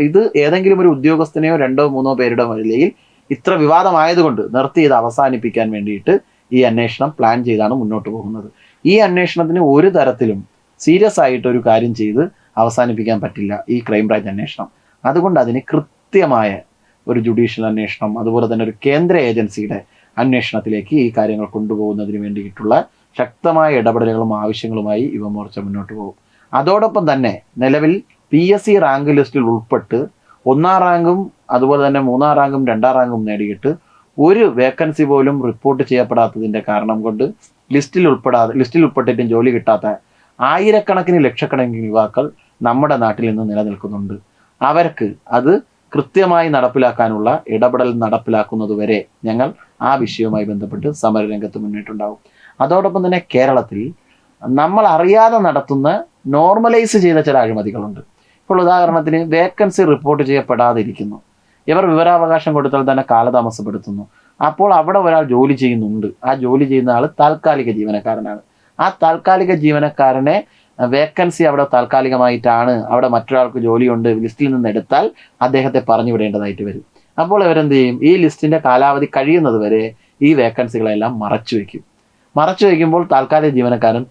ഇത് ഏതെങ്കിലും ഒരു ഉദ്യോഗസ്ഥനെയോ 2-3 പേരുടെ നിലയിൽ ഇത്ര വിവാദമായതുകൊണ്ട് നിർത്തി ഇത് അവസാനിപ്പിക്കാൻ വേണ്ടിയിട്ട് ഈ അന്വേഷണം പ്ലാൻ ചെയ്താണ് മുന്നോട്ട് പോകുന്നത്. ഈ അന്വേഷണത്തിന് ഒരു തരത്തിലും സീരിയസ് ആയിട്ട് ഒരു കാര്യം ചെയ്ത് അവസാനിപ്പിക്കാൻ പറ്റില്ല ഈ ക്രൈംബ്രാഞ്ച് അന്വേഷണം. അതുകൊണ്ട് അതിന് കൃത്യമായ ഒരു ജുഡീഷ്യൽ അന്വേഷണം, അതുപോലെ തന്നെ ഒരു കേന്ദ്ര ഏജൻസിയുടെ അന്വേഷണത്തിലേക്ക് ഈ കാര്യങ്ങൾ കൊണ്ടുപോകുന്നതിന് വേണ്ടിയിട്ടുള്ള ശക്തമായ ഇടപെടലുകളും ആവശ്യങ്ങളുമായി യുവമോർച്ച മുന്നോട്ട് പോകും. അതോടൊപ്പം തന്നെ നിലവിൽ PSC റാങ്ക് ലിസ്റ്റിൽ ഉൾപ്പെട്ട് 1ാം റാങ്കും അതുപോലെ തന്നെ 3ാം റാങ്കും 2ാം റാങ്കും നേടിയിട്ട് ഒരു വേക്കൻസി പോലും റിപ്പോർട്ട് ചെയ്യപ്പെടാത്തതിൻ്റെ കാരണം കൊണ്ട് ലിസ്റ്റിൽ ഉൾപ്പെട്ടിട്ടും ജോലി കിട്ടാത്ത ആയിരക്കണക്കിന് ലക്ഷക്കണക്കിന് യുവാക്കൾ നമ്മുടെ നാട്ടിൽ നിന്ന് നിലനിൽക്കുന്നുണ്ട്. അവർക്ക് അത് കൃത്യമായി നടപ്പിലാക്കാനുള്ള ഇടപെടൽ നടപ്പിലാക്കുന്നതുവരെ ഞങ്ങൾ ആ വിഷയവുമായി ബന്ധപ്പെട്ട് സമരരംഗത്ത് മുന്നിട്ടുണ്ടാവും. അതോടൊപ്പം തന്നെ കേരളത്തിൽ നമ്മൾ അറിയാതെ നടത്തുന്ന നോർമലൈസ് ചെയ്ത ചില അഴിമതികളുണ്ട്. ഇപ്പോൾ ഉദാഹരണത്തിന് വേക്കൻസി റിപ്പോർട്ട് ചെയ്യപ്പെടാതിരിക്കുന്നു, ഇവർ വിവരാവകാശം കൊടുത്താൽ തന്നെ കാലതാമസപ്പെടുത്തുന്നു. അപ്പോൾ അവിടെ ഒരാൾ ജോലി ചെയ്യുന്നുണ്ട്, ആ ജോലി ചെയ്യുന്ന ആൾ താൽക്കാലിക ജീവനക്കാരനാണ്. ആ താൽക്കാലിക ജീവനക്കാരനെ വേക്കൻസി അവിടെ താൽക്കാലികമായിട്ടാണ്, അവിടെ മറ്റൊരാൾക്ക് ജോലിയുണ്ട്, ലിസ്റ്റിൽ നിന്ന് എടുത്താൽ അദ്ദേഹത്തെ പറഞ്ഞു വിടേണ്ടതായിട്ട് വരും. അപ്പോൾ ഇവരെന്ത് ചെയ്യും? ഈ ലിസ്റ്റിൻ്റെ കാലാവധി കഴിയുന്നത് വരെ ഈ വേക്കൻസികളെല്ലാം മറച്ചു വയ്ക്കുമ്പോൾ താൽക്കാലിക ജീവനക്കാരൻ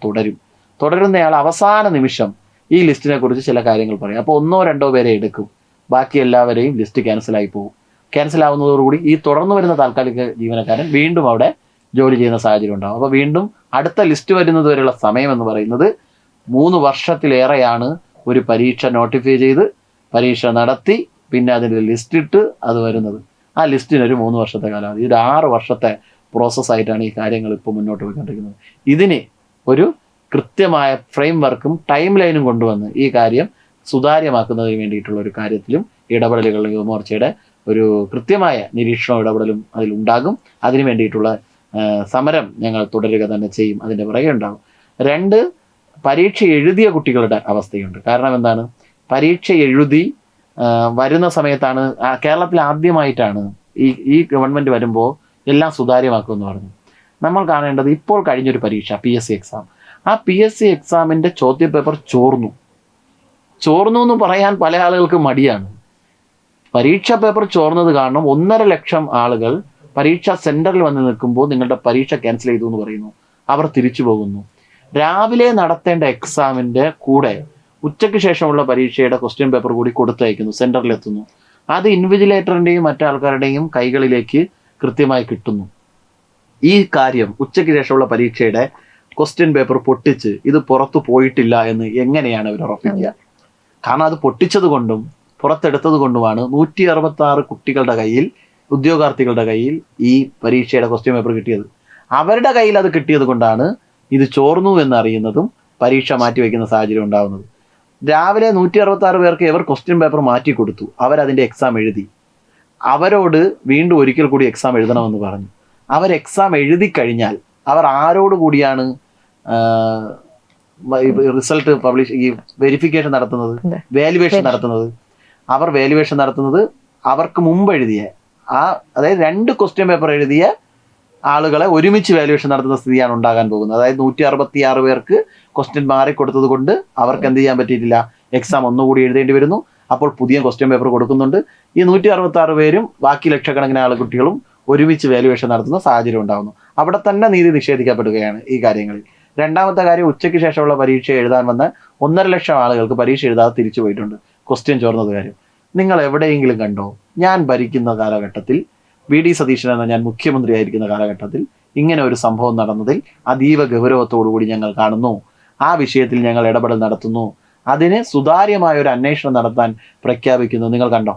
തുടരുന്നയാൾ അവസാന നിമിഷം ഈ ലിസ്റ്റിനെ കുറിച്ച് ചില കാര്യങ്ങൾ പറയും. അപ്പോൾ 1-2 പേരെ എടുക്കും, ബാക്കി എല്ലാവരെയും ലിസ്റ്റ് ക്യാൻസലായി പോകും. ക്യാൻസൽ ആവുന്നതോടുകൂടി ഈ തുടർന്ന് വരുന്ന താൽക്കാലിക ജീവനക്കാരൻ വീണ്ടും അവിടെ ജോലി ചെയ്യുന്ന സാഹചര്യം ഉണ്ടാകും. അപ്പോൾ വീണ്ടും അടുത്ത ലിസ്റ്റ് വരുന്നത് വരെയുള്ള സമയം എന്ന് പറയുന്നത് 3 വർഷത്തിലേറെയാണ്. ഒരു പരീക്ഷ നോട്ടിഫൈ ചെയ്ത് പരീക്ഷ നടത്തി പിന്നെ അതിൻ്റെ ലിസ്റ്റ് ഇട്ട് അത് വരുന്നത്. ആ ലിസ്റ്റിനൊരു 3 വർഷത്തെ കാലാവധി, ഒരു 6 വർഷത്തെ പ്രോസസ്സായിട്ടാണ് ഈ കാര്യങ്ങൾ ഇപ്പോൾ മുന്നോട്ട് പോയിക്കൊണ്ടിരിക്കുന്നത്. ഇതിന് ഒരു കൃത്യമായ ഫ്രെയിം വർക്കും ടൈം ലൈനും കൊണ്ടുവന്ന് ഈ കാര്യം സുതാര്യമാക്കുന്നതിന് വേണ്ടിയിട്ടുള്ള ഒരു കാര്യത്തിലും ഇടപെടലുകൾ യുവമോർച്ചയുടെ ഒരു കൃത്യമായ നിരീക്ഷണവും ഇടപെടലും അതിലുണ്ടാകും. അതിനു വേണ്ടിയിട്ടുള്ള സമരം ഞങ്ങൾ തുടരുക തന്നെ ചെയ്യും, അതിൻ്റെ പുറകെ ഉണ്ടാകും. 2, പരീക്ഷ എഴുതിയ കുട്ടികളുടെ അവസ്ഥയുണ്ട്. കാരണം എന്താണ്? പരീക്ഷ എഴുതി വരുന്ന സമയത്താണ് കേരളത്തിൽ ആദ്യമായിട്ടാണ് ഈ ഗവൺമെൻറ് വരുമ്പോൾ എല്ലാം സുതാര്യമാക്കുമെന്ന് പറഞ്ഞു. നമ്മൾ കാണേണ്ടത് ഇപ്പോൾ കഴിഞ്ഞൊരു പരീക്ഷ PSC എക്സാം, ആ PSC എക്സാമിൻ്റെ ചോദ്യപേപ്പർ ചോർന്നു എന്ന് പറയാൻ പല ആളുകൾക്ക് മടിയാണ്. പരീക്ഷാ പേപ്പർ ചോർന്നത് കാരണം 1.5 ലക്ഷം ആളുകൾ പരീക്ഷാ സെൻറ്ററിൽ വന്ന് നിൽക്കുമ്പോൾ നിങ്ങളുടെ പരീക്ഷ ക്യാൻസൽ ചെയ്തു എന്ന് പറയുന്നു. അവർ തിരിച്ചു പോകുന്നു. രാവിലെ നടത്തേണ്ട എക്സാമിൻ്റെ കൂടെ ഉച്ചയ്ക്ക് ശേഷമുള്ള പരീക്ഷയുടെ ക്വസ്റ്റ്യൻ പേപ്പർ കൂടി കൊടുത്തയക്കുന്നു, സെൻറ്ററിലെത്തുന്നു. അത് ഇൻവിജിലേറ്ററിൻ്റെയും മറ്റാൾക്കാരുടെയും കൈകളിലേക്ക് കൃത്യമായി കിട്ടുന്നു. ഈ കാര്യം ഉച്ചയ്ക്ക് ശേഷമുള്ള പരീക്ഷയുടെ ക്വസ്റ്റ്യൻ പേപ്പർ പൊട്ടിച്ച് ഇത് പുറത്തു പോയിട്ടില്ല എന്ന് എങ്ങനെയാണ് അവർ ഉറപ്പിക്കുക? കാരണം അത് പൊട്ടിച്ചത് കൊണ്ടും പുറത്തെടുത്തത് കൊണ്ടുമാണ് 166 കുട്ടികളുടെ കയ്യിൽ, ഉദ്യോഗാർത്ഥികളുടെ കയ്യിൽ ഈ പരീക്ഷയുടെ ക്വസ്റ്റ്യൻ പേപ്പർ കിട്ടിയത്. അവരുടെ കയ്യിൽ അത് കിട്ടിയത് കൊണ്ടാണ് ഇത് ചോർന്നു എന്നറിയുന്നതും പരീക്ഷ മാറ്റിവെക്കുന്ന സാഹചര്യം ഉണ്ടാകുന്നത്. രാവിലെ 166 പേർക്ക് ഇവർ ക്വസ്റ്റ്യൻ പേപ്പർ മാറ്റി കൊടുത്തു. അവരതിൻ്റെ എക്സാം എഴുതി. അവരോട് വീണ്ടും ഒരിക്കൽ കൂടി എക്സാം എഴുതണമെന്ന് പറഞ്ഞു. അവർ എക്സാം എഴുതി കഴിഞ്ഞാൽ അവർ ആരോട് കൂടിയാണ് റിസൾട്ട് പബ്ലിഷ് ഈ വെരിഫിക്കേഷൻ നടത്തുന്നത്, വാല്യുവേഷൻ നടത്തുന്നത്? അവർ വാല്യുവേഷൻ നടത്തുന്നത് അവർക്ക് മുമ്പ് എഴുതിയ അതായത് 2 ക്വസ്റ്റ്യൻ പേപ്പർ എഴുതിയ ആളുകളെ ഒരുമിച്ച് വാല്യുവേഷൻ നടത്തുന്ന സ്ഥിതിയാണ് ഉണ്ടാകാൻ പോകുന്നത്. അതായത് 166 പേർക്ക് ക്വസ്റ്റ്യൻ മാറിക്കൊടുത്തത് കൊണ്ട് അവർക്ക് എന്ത് ചെയ്യാൻ പറ്റിയിട്ടില്ല, എക്സാം ഒന്നുകൂടി എഴുതേണ്ടി വരുന്നു. അപ്പോൾ പുതിയ ക്വസ്റ്റ്യൻ പേപ്പർ കൊടുക്കുന്നുണ്ട്. ഈ 166 പേരും ബാക്കി ലക്ഷക്കണക്കിന് ആളുകുട്ടികളും ഒരുമിച്ച് വാല്യുവേഷൻ നടത്തുന്ന സാഹചര്യം ഉണ്ടാകുന്നു. അവിടെ തന്നെ നീതി നിഷേധിക്കപ്പെടുകയാണ് ഈ കാര്യങ്ങളിൽ. രണ്ടാമത്തെ കാര്യം, ഉച്ചയ്ക്ക് ശേഷമുള്ള പരീക്ഷ എഴുതാൻ വന്ന 1.5 ലക്ഷം ആളുകൾക്ക് പരീക്ഷ എഴുതാതെ തിരിച്ചു പോയിട്ടുണ്ട്. ക്വസ്റ്റ്യൻ ചോർന്നത് കാര്യം നിങ്ങൾ എവിടെയെങ്കിലും കണ്ടോ? ഞാൻ ഭരിക്കുന്ന കാലഘട്ടത്തിൽ, വി ഡി സതീശൻ എന്ന ഞാൻ മുഖ്യമന്ത്രി ആയിരിക്കുന്ന കാലഘട്ടത്തിൽ ഇങ്ങനെ ഒരു സംഭവം നടന്നതിൽ അതീവ ഗൗരവത്തോടുകൂടി ഞങ്ങൾ കാണുന്നു. ആ വിഷയത്തിൽ ഞങ്ങൾ ഇടപെടൽ നടത്തുന്നു. അതിന് സുതാര്യമായ ഒരു അന്വേഷണം നടത്താൻ പ്രഖ്യാപിക്കുന്നു. നിങ്ങൾ കണ്ടോ?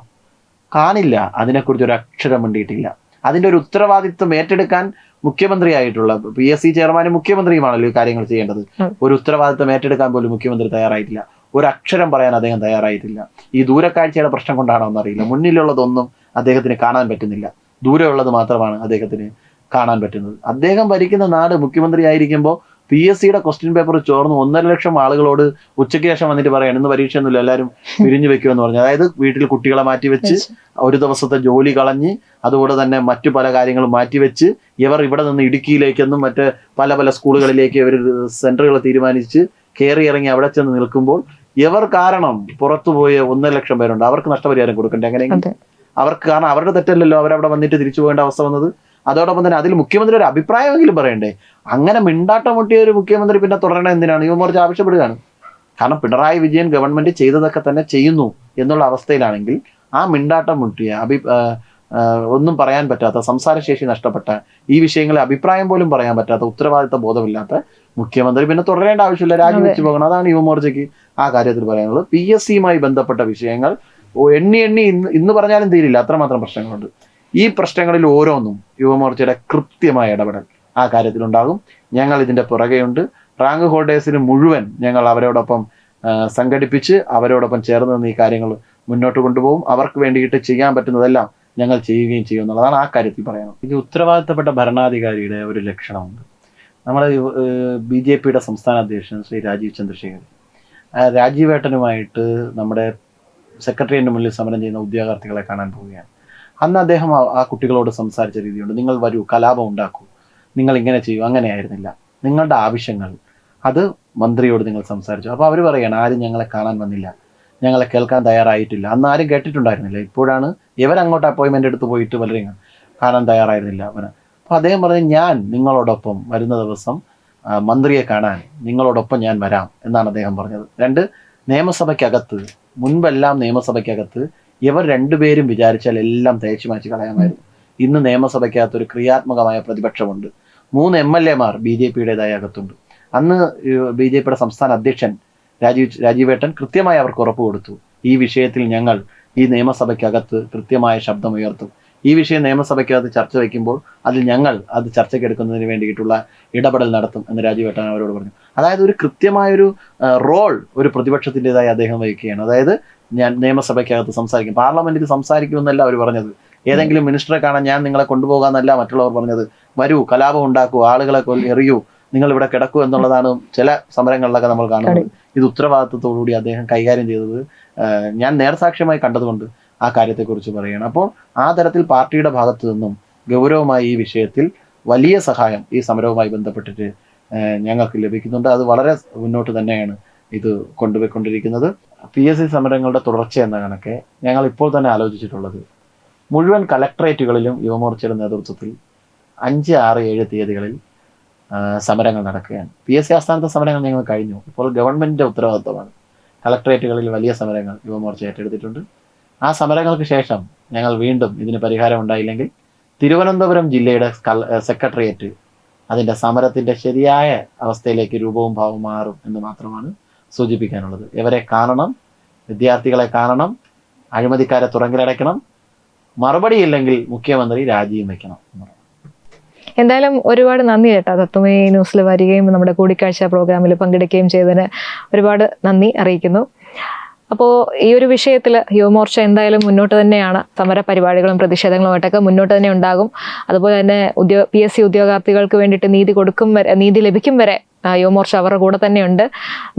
കാണില്ല. അതിനെക്കുറിച്ച് ഒരു അക്ഷരം മിണ്ടിയിട്ടില്ല. അതിൻ്റെ ഒരു ഉത്തരവാദിത്വം ഏറ്റെടുക്കാൻ മുഖ്യമന്ത്രിയായിട്ടുള്ള PSC ചെയർമാനും മുഖ്യമന്ത്രിയുമാണല്ലോ ഈ കാര്യങ്ങൾ ചെയ്യേണ്ടത്. ഒരു ഉത്തരവാദിത്വം ഏറ്റെടുക്കാൻ പോലും മുഖ്യമന്ത്രി തയ്യാറായിട്ടില്ല. ഒരു അക്ഷരം പറയാൻ അദ്ദേഹം തയ്യാറായിട്ടില്ല. ഈ ദൂരക്കാഴ്ചയുടെ പ്രശ്നം കൊണ്ടാണോ എന്നറിയില്ല. മുന്നിലുള്ളതൊന്നും അദ്ദേഹത്തിന് കാണാൻ പറ്റുന്നില്ല. ദൂരെയുള്ളത് മാത്രമാണ് അദ്ദേഹത്തിന് കാണാൻ പറ്റുന്നത്. അദ്ദേഹം ഭരിക്കുന്ന നാട്, മുഖ്യമന്ത്രി ആയിരിക്കുമ്പോൾ PSCയുടെ ക്വസ്റ്റ്യൻ പേപ്പർ ചോർന്നു 1.5 ലക്ഷം ആളുകളോട് ഉച്ചയ്ക്ക് ശേഷം വന്നിട്ട് പറയാം ഇന്ന് പരീക്ഷയൊന്നുമില്ല, എല്ലാവരും പിരിഞ്ഞു വെക്കുമെന്ന് പറഞ്ഞു. അതായത് വീട്ടിൽ കുട്ടികളെ മാറ്റിവെച്ച് ഒരു ദിവസത്തെ ജോലി കളഞ്ഞ് അതുപോലെ തന്നെ മറ്റു പല കാര്യങ്ങളും മാറ്റിവെച്ച് ഇവർ ഇവിടെ നിന്ന് ഇടുക്കിയിലേക്കെന്നും മറ്റ് പല പല സ്കൂളുകളിലേക്ക് ഇവർ സെന്ററുകൾ തീരുമാനിച്ച് കയറി ഇറങ്ങി അവിടെ ചെന്ന് നിൽക്കുമ്പോൾ ഇവർ കാരണം പുറത്തുപോയ 1.5 ലക്ഷം പേരുണ്ട്. അവർക്ക് നഷ്ടപരിഹാരം കൊടുക്കണ്ടേ? അങ്ങനെയെങ്കിൽ അവർക്ക്, കാരണം അവരുടെ തെറ്റല്ലല്ലോ അവരവിടെ വന്നിട്ട് തിരിച്ചു പോകേണ്ട അവസ്ഥ വന്നത്. അതോടൊപ്പം തന്നെ അതിൽ മുഖ്യമന്ത്രി ഒരു അഭിപ്രായമെങ്കിലും പറയണ്ടേ? അങ്ങനെ മിണ്ടാട്ടം മുട്ടിയ ഒരു മുഖ്യമന്ത്രി പിന്നെ തുടരണം എന്തിനാണ്? യുവമോർച്ച ആവശ്യപ്പെടുകയാണ്. കാരണം പിണറായി വിജയൻ ഗവൺമെന്റ് ചെയ്തതൊക്കെ തന്നെ ചെയ്യുന്നു എന്നുള്ള അവസ്ഥയിലാണെങ്കിൽ ആ മിണ്ടാട്ടം മുട്ടിയ ഒന്നും പറയാൻ പറ്റാത്ത, സംസാരശേഷി നഷ്ടപ്പെട്ട, ഈ വിഷയങ്ങളെ അഭിപ്രായം പോലും പറയാൻ പറ്റാത്ത, ഉത്തരവാദിത്ത ബോധമില്ലാത്ത മുഖ്യമന്ത്രി പിന്നെ തുടരേണ്ട ആവശ്യമില്ല, രാജിവെച്ച് പോകണം. അതാണ് യുവമോർച്ചയ്ക്ക് ആ കാര്യത്തിൽ പറയാനുള്ളത്. PSCയുമായി ബന്ധപ്പെട്ട വിഷയങ്ങൾ എണ്ണി ഇന്ന് പറഞ്ഞാലും തീരില്ല, അത്രമാത്രം പ്രശ്നങ്ങളുണ്ട്. ഈ പ്രശ്നങ്ങളിൽ ഓരോന്നും യുവമോർച്ചയുടെ കൃത്യമായ ഇടപെടൽ ആ കാര്യത്തിലുണ്ടാകും. ഞങ്ങൾ ഇതിൻ്റെ പുറകെയുണ്ട്. റാങ്ക് ഹോൾഡേഴ്സിന് മുഴുവൻ ഞങ്ങൾ അവരോടൊപ്പം സംഘടിപ്പിച്ച് അവരോടൊപ്പം ചേർന്ന് നിന്ന് ഈ കാര്യങ്ങൾ മുന്നോട്ട് കൊണ്ടുപോകും. അവർക്ക് വേണ്ടിയിട്ട് ചെയ്യാൻ പറ്റുന്നതെല്ലാം ഞങ്ങൾ ചെയ്യുകയും ചെയ്യും എന്നുള്ളതാണ് ആ കാര്യത്തിൽ പറയുന്നത്. ഇത് ഉത്തരവാദിത്തപ്പെട്ട ഭരണാധികാരിയുടെ ഒരു ലക്ഷണമുണ്ട്. നമ്മുടെ BJPയുടെ സംസ്ഥാന അധ്യക്ഷൻ ശ്രീ രാജീവ് ചന്ദ്രശേഖർ, രാജീവേട്ടനുമായിട്ട് നമ്മുടെ സെക്രട്ടേറിയറ്റിന് മുന്നിൽ സമരം ചെയ്യുന്ന ഉദ്യോഗാർത്ഥികളെ കാണാൻ പോവുകയാണ്. അന്ന് അദ്ദേഹം ആ കുട്ടികളോട് സംസാരിച്ച രീതിയുണ്ട്. നിങ്ങൾ വരൂ, കലാപം ഉണ്ടാക്കൂ, നിങ്ങൾ ഇങ്ങനെ ചെയ്യൂ. അങ്ങനെയായിരുന്നില്ല. നിങ്ങളുടെ ആവശ്യങ്ങൾ അത് മന്ത്രിയോട് നിങ്ങൾ സംസാരിച്ചു. അപ്പോൾ അവർ പറയുകയാണ് ആരും ഞങ്ങളെ കാണാൻ വന്നില്ല, ഞങ്ങളെ കേൾക്കാൻ തയ്യാറായിട്ടില്ല. അന്ന് ആരും കേട്ടിട്ടുണ്ടായിരുന്നില്ല. ഇപ്പോഴാണ് ഇവരങ്ങോട്ട് അപ്പോയിൻമെൻ്റ് എടുത്ത് പോയിട്ട് പലരും കാണാൻ തയ്യാറായിരുന്നില്ല അവന്. അപ്പോൾ അദ്ദേഹം പറഞ്ഞു ഞാൻ നിങ്ങളോടൊപ്പം വരുന്ന ദിവസം മന്ത്രിയെ കാണാൻ നിങ്ങളോടൊപ്പം ഞാൻ വരാം എന്നാണ് അദ്ദേഹം പറഞ്ഞത്. 2, നിയമസഭയ്ക്കകത്ത് മുൻപെല്ലാം നിയമസഭയ്ക്കകത്ത് ഇവർ രണ്ടുപേരും വിചാരിച്ചാൽ എല്ലാം തേച്ചു മാറ്റി കളയാമായിരുന്നു. ഇന്ന് നിയമസഭയ്ക്കകത്ത് ഒരു ക്രിയാത്മകമായ പ്രതിപക്ഷമുണ്ട്. 3 MLAമാർ BJPയുടേതായ അകത്തുണ്ട്. അന്ന് BJPയുടെ സംസ്ഥാന അധ്യക്ഷൻ രാജീവേട്ടൻ കൃത്യമായി അവർക്ക് ഉറപ്പ് കൊടുത്തു, ഈ വിഷയത്തിൽ ഞങ്ങൾ ഈ നിയമസഭയ്ക്കകത്ത് കൃത്യമായ ശബ്ദമുയർത്തും. ഈ വിഷയം നിയമസഭയ്ക്കകത്ത് ചർച്ച വയ്ക്കുമ്പോൾ അതിൽ ഞങ്ങൾ അത് ചർച്ചയ്ക്കെടുക്കുന്നതിന് വേണ്ടിയിട്ടുള്ള ഇടപെടൽ നടത്തും എന്ന് രാജീവേട്ടൻ അവരോട് പറഞ്ഞു. അതായത് ഒരു കൃത്യമായൊരു റോൾ ഒരു പ്രതിപക്ഷത്തിൻ്റെതായി അദ്ദേഹം വഹിക്കുകയാണ്. അതായത് ഞാൻ നിയമസഭയ്ക്കകത്ത് സംസാരിക്കും, പാർലമെന്റിൽ സംസാരിക്കുമെന്നല്ല അവർ പറഞ്ഞത്. ഏതെങ്കിലും മിനിസ്റ്ററെ കാണാൻ ഞാൻ നിങ്ങളെ കൊണ്ടുപോകാമെന്നല്ല മറ്റുള്ളവർ പറഞ്ഞത്. വരൂ, കലാപം ഉണ്ടാക്കൂ, ആളുകളെ എറിയൂ, നിങ്ങൾ ഇവിടെ കിടക്കൂ എന്നുള്ളതാണ് ചില സമരങ്ങളിലൊക്കെ നമ്മൾ കാണുന്നത്. ഇത് ഉത്തരവാദിത്വത്തോടുകൂടി അദ്ദേഹം കൈകാര്യം ചെയ്തത് ഞാൻ നേർസാക്ഷ്യമായി കണ്ടതുകൊണ്ട് ആ കാര്യത്തെക്കുറിച്ച് പറയുകയാണ്. അപ്പോൾ ആ തരത്തിൽ പാർട്ടിയുടെ ഭാഗത്തു നിന്നും ഗൗരവമായി ഈ വിഷയത്തിൽ വലിയ സഹായം ഈ സമരവുമായി ബന്ധപ്പെട്ടിട്ട് ഞങ്ങൾക്ക് ലഭിക്കുന്നുണ്ട്. അത് വളരെ മുന്നോട്ട് തന്നെയാണ് ഇത് കൊണ്ടുപോയിക്കൊണ്ടിരിക്കുന്നത്. PSC സമരങ്ങളുടെ തുടർച്ച എന്ന കണക്കെ ഞങ്ങൾ ഇപ്പോൾ തന്നെ ആലോചിച്ചിട്ടുള്ളത് മുഴുവൻ കളക്ടറേറ്റുകളിലും യുവമോർച്ചയുടെ നേതൃത്വത്തിൽ 5, 6, 7 തീയതികളിൽ സമരങ്ങൾ നടക്കുകയാണ്. PSC ആസ്ഥാനത്തെ സമരങ്ങൾ ഞങ്ങൾ കഴിഞ്ഞു. ഇപ്പോൾ ഗവൺമെൻറ്റിൻ്റെ ഉത്തരവാദിത്വമാണ്. കളക്ടറേറ്റുകളിൽ വലിയ സമരങ്ങൾ യുവമോർച്ച ഏറ്റെടുത്തിട്ടുണ്ട്. ആ സമരങ്ങൾക്ക് ശേഷം ഞങ്ങൾ വീണ്ടും ഇതിന് പരിഹാരം ഉണ്ടായില്ലെങ്കിൽ തിരുവനന്തപുരം ജില്ലയുടെ സെക്രട്ടേറിയറ്റ് അതിൻ്റെ സമരത്തിൻ്റെ ശരിയായ അവസ്ഥയിലേക്ക് രൂപവും ഭാവവും മാറും എന്ന് മാത്രമാണ് സൂചിപ്പിക്കാനുള്ളത്. ഇവരെ കാണണം, വിദ്യാർത്ഥികളെ കാണണം, അഴിമതിക്കാരെ തുറങ്കിലടയ്ക്കണം, മറുപടിയില്ലെങ്കിൽ മുഖ്യമന്ത്രി രാജിയും വയ്ക്കണം.
എന്തായാലും ഒരുപാട് നന്ദി കേട്ടോ, തത്വമേ ന്യൂസിൽ വരികയും നമ്മുടെ കൂടിക്കാഴ്ച പ്രോഗ്രാമിൽ പങ്കെടുക്കുകയും ചെയ്തതിന് ഒരുപാട് നന്ദി അറിയിക്കുന്നു. അപ്പോൾ ഈ ഒരു വിഷയത്തിൽ യുവമോർച്ച എന്തായാലും മുന്നോട്ട് തന്നെയാണ്. സമര പരിപാടികളും പ്രതിഷേധങ്ങളുമായിട്ടൊക്കെ മുന്നോട്ട് തന്നെ ഉണ്ടാകും. അതുപോലെ തന്നെ PSC ഉദ്യോഗാർത്ഥികൾക്ക് വേണ്ടിയിട്ട് നീതി ലഭിക്കും വരെ യുവമോർച്ച അവരുടെ കൂടെ തന്നെയുണ്ട്.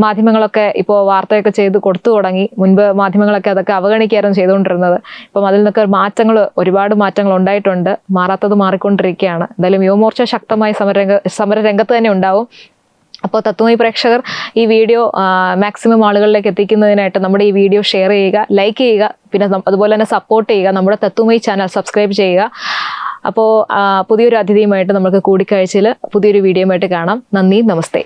മാധ്യമങ്ങളൊക്കെ ഇപ്പോൾ വാർത്തയൊക്കെ ചെയ്ത് കൊടുത്തു തുടങ്ങി. മുൻപ് മാധ്യമങ്ങളൊക്കെ അതൊക്കെ അവഗണിക്കുകയായിരുന്നു ചെയ്തുകൊണ്ടിരുന്നത്. ഇപ്പം അതിൽ നിന്നൊക്കെ ഒരുപാട് മാറ്റങ്ങൾ ഉണ്ടായിട്ടുണ്ട്. മാറാത്തത് മാറിക്കൊണ്ടിരിക്കുകയാണ്. എന്തായാലും യുവമോർച്ച ശക്തമായി സമരരംഗത്ത് തന്നെ ഉണ്ടാവും. അപ്പോൾ തത്വമയി പ്രേക്ഷകർ ഈ വീഡിയോ മാക്സിമം ആളുകളിലേക്ക് എത്തിക്കുന്നതിനായിട്ട് നമ്മുടെ ഈ വീഡിയോ ഷെയർ ചെയ്യുക, ലൈക്ക് ചെയ്യുക, പിന്നെ അതുപോലെ തന്നെ സപ്പോർട്ട് ചെയ്യുക. നമ്മുടെ തത്വമയി ചാനൽ സബ്സ്ക്രൈബ് ചെയ്യുക. അപ്പോൾ പുതിയൊരു അതിഥിയുമായിട്ട് നമുക്ക് കൂടിക്കാഴ്ചയിൽ പുതിയൊരു വീഡിയോയുമായിട്ട് കാണാം. നന്ദി, നമസ്തേ.